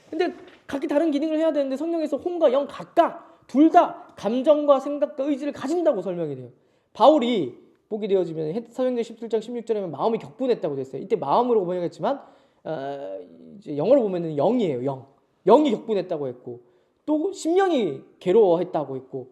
근데 각기 다른 기능을 해야 되는데 성경에서 혼과 영 각각 둘 다 감정과 생각과 의지를 가진다고 설명이 돼요. 바울이 보게 되어지면 사도행전 17장 16절에 마음이 격분했다고 됐어요. 이때 마음으로 번역했지만 이제 영어로 보면은 영이에요. 영이 격분했다고 했고 또 심령이 괴로워했다고 했고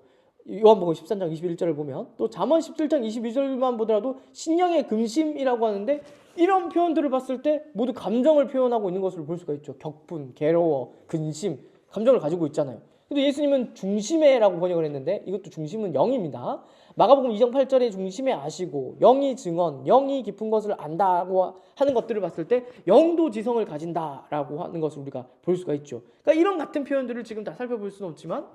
요한복음 13장 21절을 보면 또 잠언 17장 22절만 보더라도 신령의 근심이라고 하는데 이런 표현들을 봤을 때 모두 감정을 표현하고 있는 것을 볼 수가 있죠. 격분, 괴로워, 근심, 감정을 가지고 있잖아요. 근데 예수님은 중심에라고 번역을 했는데 이것도 중심은 영입니다. 마가복음 2장 8절에 중심에 아시고 영이 증언, 영이 깊은 것을 안다고 하는 것들을 봤을 때 영도 지성을 가진다라고 하는 것을 우리가 볼 수가 있죠. 그러니까 이런 같은 표현들을 지금 다 살펴볼 수는 없지만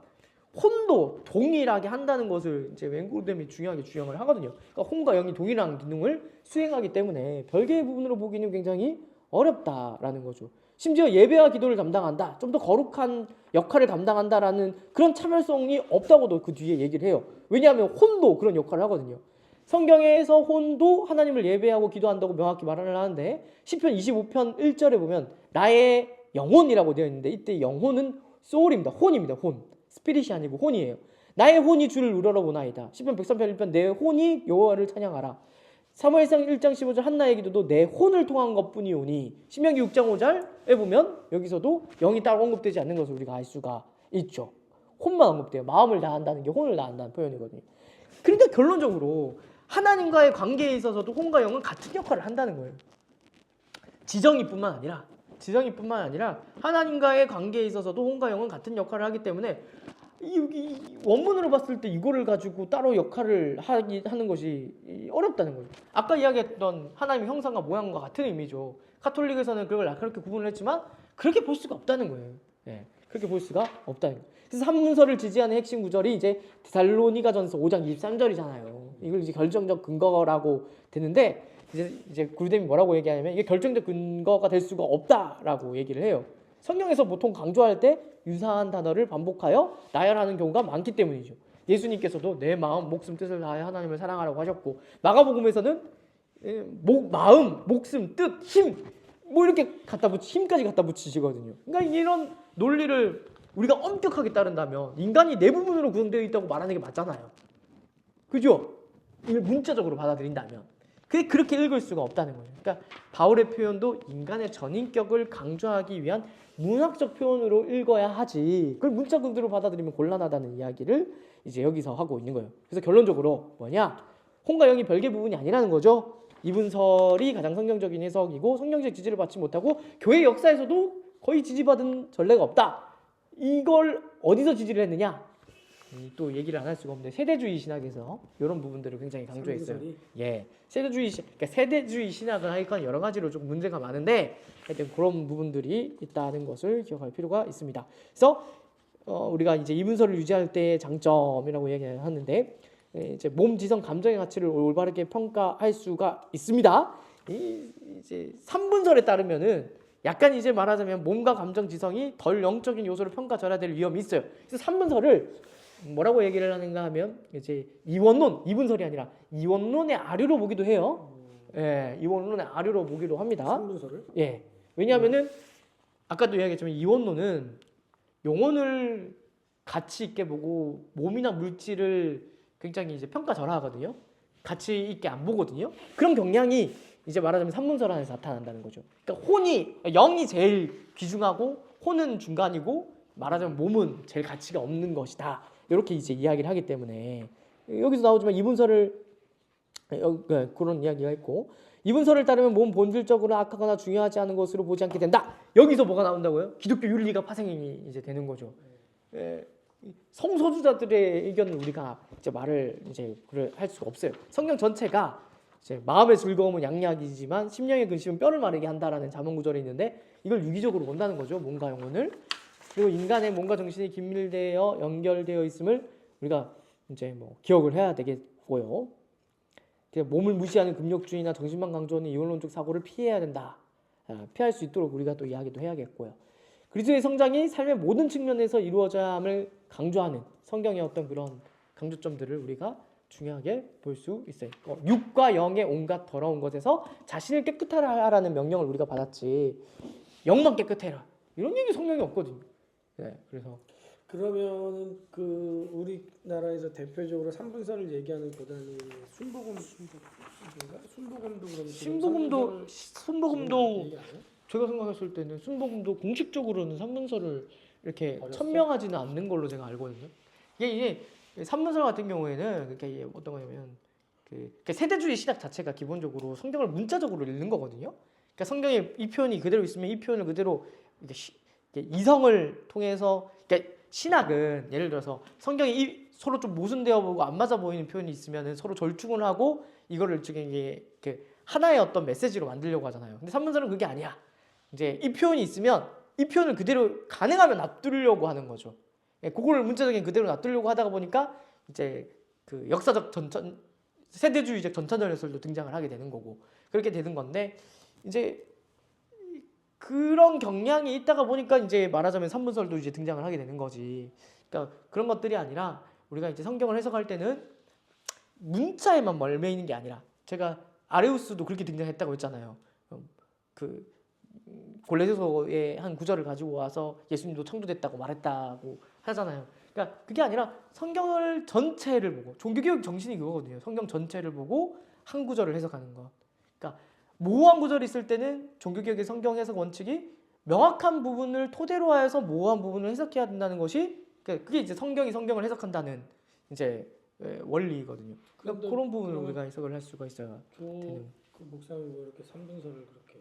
혼도 동일하게 한다는 것을 이제 웬구르뎀이 중요하게 주장을 하거든요. 그러니까 혼과 영이 동일한 기능을 수행하기 때문에 별개의 부분으로 보기는 굉장히 어렵다라는 거죠. 심지어 예배와 기도를 담당한다, 좀 더 거룩한 역할을 감당한다라는 그런 차별성이 없다고도 그 뒤에 얘기를 해요. 왜냐하면 혼도 그런 역할을 하거든요. 성경에서 혼도 하나님을 예배하고 기도한다고 명확히 말을 하는데 시편 25편 1절에 보면 나의 영혼이라고 되어 있는데 이때 영혼은 소울입니다. 혼입니다. 혼. 스피릿이 아니고 혼이에요. 나의 혼이 주를 우러러보나이다. 시편 103편 1편 내 혼이 여호와를 찬양하라. 사무엘상 1장 15절 한나의 기도도 내 혼을 통한 것뿐이오니 신명기 6장 5절에 보면 여기서도 영이 따로 언급되지 않는 것을 우리가 알 수가 있죠. 혼만 언급돼요. 마음을 다한다는 게 혼을 다한다는 표현이거든요. 그러니까 결론적으로 하나님과의 관계에 있어서도 혼과 영은 같은 역할을 한다는 거예요. 지정이뿐만 아니라 하나님과의 관계에 있어서도 혼과 영은 같은 역할을 하기 때문에 이 원문으로 봤을 때 이거를 가지고 따로 역할을 하는 것이 어렵다는 거죠. 아까 이야기했던 하나님의 형상과 모양과 같은 의미죠. 카톨릭에서는 그걸 그렇게 구분을 했지만 그렇게 볼 수가 없다는 거예요. 예. 그렇게 볼 수가 없다는 거예요. 그래서 삼문서를 지지하는 핵심 구절이 이제 데살로니가전서 5장 23절이잖아요. 이걸 이제 결정적 근거라고 되는데 이제 구르뎀이 뭐라고 얘기하냐면 이게 결정적 근거가 될 수가 없다라고 얘기를 해요. 성경에서 보통 강조할 때 유사한 단어를 반복하여 나열하는 경우가 많기 때문이죠. 예수님께서도 내 마음, 목숨, 뜻을 다하여 하나님을 사랑하라고 하셨고 마가복음에서는 마음, 목숨, 뜻, 힘 뭐 이렇게 힘까지 갖다 붙이시거든요. 그러니까 이런 논리를 우리가 엄격하게 따른다면 인간이 네 부분으로 구성되어 있다고 말하는 게 맞잖아요. 그죠? 이걸 문자적으로 받아들인다면 그렇게 읽을 수가 없다는 거예요. 그러니까 바울의 표현도 인간의 전인격을 강조하기 위한 문학적 표현으로 읽어야 하지 그걸 문자 그대로 받아들이면 곤란하다는 이야기를 이제 여기서 하고 있는 거예요. 그래서 결론적으로 뭐냐? 홍과 영이 별개 부분이 아니라는 거죠. 이분설이 가장 성경적인 해석이고 성경적 지지를 받지 못하고 교회 역사에서도 거의 지지받은 전례가 없다. 이걸 어디서 지지를 했느냐? 또 얘기를 안 할 수가 없는데 세대주의 신학에서 이런 부분들을 굉장히 강조했어요. 예, 그러니까 세대주의 신학은 하여간 여러 가지로 좀 문제가 많은데 하여튼 그런 부분들이 있다는 것을 기억할 필요가 있습니다. 그래서 우리가 이제 이분설을 유지할 때의 장점이라고 얘기하는데 이제 몸, 지성, 감정의 가치를 올바르게 평가할 수가 있습니다. 이제 3분설에 따르면은 약간 이제 말하자면 몸과 감정, 지성이 덜 영적인 요소로 평가절하될 위험이 있어요. 그래서 3분설을 뭐라고 얘기를 하는가 하면 이제 이원론, 이분설이 아니라 이원론의 아류로 보기도 해요. 예, 이원론의 아류로 보기도 합니다. 3분설을? 예, 왜냐하면은 아까도 이야기했지만 이원론은 영혼을 가치 있게 보고 몸이나 물질을 굉장히 이제 평가절하하거든요. 가치 있게 안 보거든요. 그런 경향이 이제 말하자면 삼문설 안에서 나타난다는 거죠. 그러니까 영이 제일 귀중하고 혼은 중간이고 말하자면 몸은 제일 가치가 없는 것이다. 이렇게 이제 이야기를 하기 때문에 여기서 나오지만 이분설을 그런 이야기가 있고 이분설을 따르면 몸 본질적으로 악하거나 중요하지 않은 것으로 보지 않게 된다. 여기서 뭐가 나온다고요? 기독교 윤리가 파생이 이제 되는 거죠. 성소수자들의 의견을 우리가 이제 말을 이제 할 수가 없어요. 성경 전체가 이제 마음의 즐거움은 양약이지만 심령의 근심은 뼈를 마르게 한다라는 잠언 구절이 있는데 이걸 유기적으로 본다는 거죠. 몸과 영혼을. 그리고 인간의 몸과 정신이 긴밀되어 연결되어 있음을 우리가 이제 뭐 기억을 해야 되겠고요. 몸을 무시하는 금욕주의나 정신만 강조하는 이원론적 사고를 피해야 된다. 피할 수 있도록 우리가 또 이야기도 해야겠고요. 그리스도의 성장이 삶의 모든 측면에서 이루어져야 함을 강조하는 성경의 어떤 그런 강조점들을 우리가 중요하게 볼 수 있어요. 육과 영의 온갖 더러운 것에서 자신을 깨끗하라는 명령을 우리가 받았지 영만 깨끗해라 이런 얘기 성경에 없거든요. 네, 그래서 그러면은 그 우리나라에서 대표적으로 3분설을 얘기하는 교단이 순복음도 그럼 순복음도 제가 생각했을 때는 순복음도 공식적으로는 3분설을 이렇게 천명하지는 않는 걸로 제가 알거든요. 이게 3분설 같은 경우에는 그게 어떤 거냐면 그 세대주의 신학 자체가 기본적으로 성경을 문자적으로 읽는 거거든요. 그러니까 성경에 이 표현이 그대로 있으면 이 표현을 그대로 이성을 통해서 그러니까 신학은 예를 들어서 성경이 서로 좀 모순되어 보고 안 맞아 보이는 표현이 있으면 서로 절충을 하고 이거를 지금 이게 하나의 어떤 메시지로 만들려고 하잖아요. 근데 3분설은 그게 아니야. 이제 이 표현이 있으면 이 표현을 그대로 가능하면 놔두려고 하는 거죠. 그거를 문자적인 그대로 놔두려고 하다가 보니까 이제 그 역사적 세대주의적 전차전 해설도 등장을 하게 되는 거고 그렇게 되는 건데 이제 그런 경향이 있다가 보니까 이제 말하자면 3분설도 이제 등장을 하게 되는 거지. 그러니까 그런 것들이 아니라 우리가 이제 성경을 해석할 때는 문자에만 멀매 있는 게 아니라 제가 아레우스도 그렇게 등장했다고 했잖아요. 그 골레새서의 한 구절을 가지고 와서 예수님도 창조됐다고 말했다고 하잖아요. 그러니까 그게 아니라 성경을 전체를 보고 종교개혁 정신이 그거거든요. 성경 전체를 보고 한 구절을 해석하는 거. 그러니까 모호한 구절이 있을 때는 종교개혁의 성경 해석 원칙이 명확한 부분을 토대로 하여서 모호한 부분을 해석해야 된다는 것이 그게 이제 성경이 성경을 해석한다는 이제 원리거든요. 그러니까 그런 부분을 우리가 해석을 할 수가 있어야 되는. 그 목사님이 뭐 이렇게 3분설을 그렇게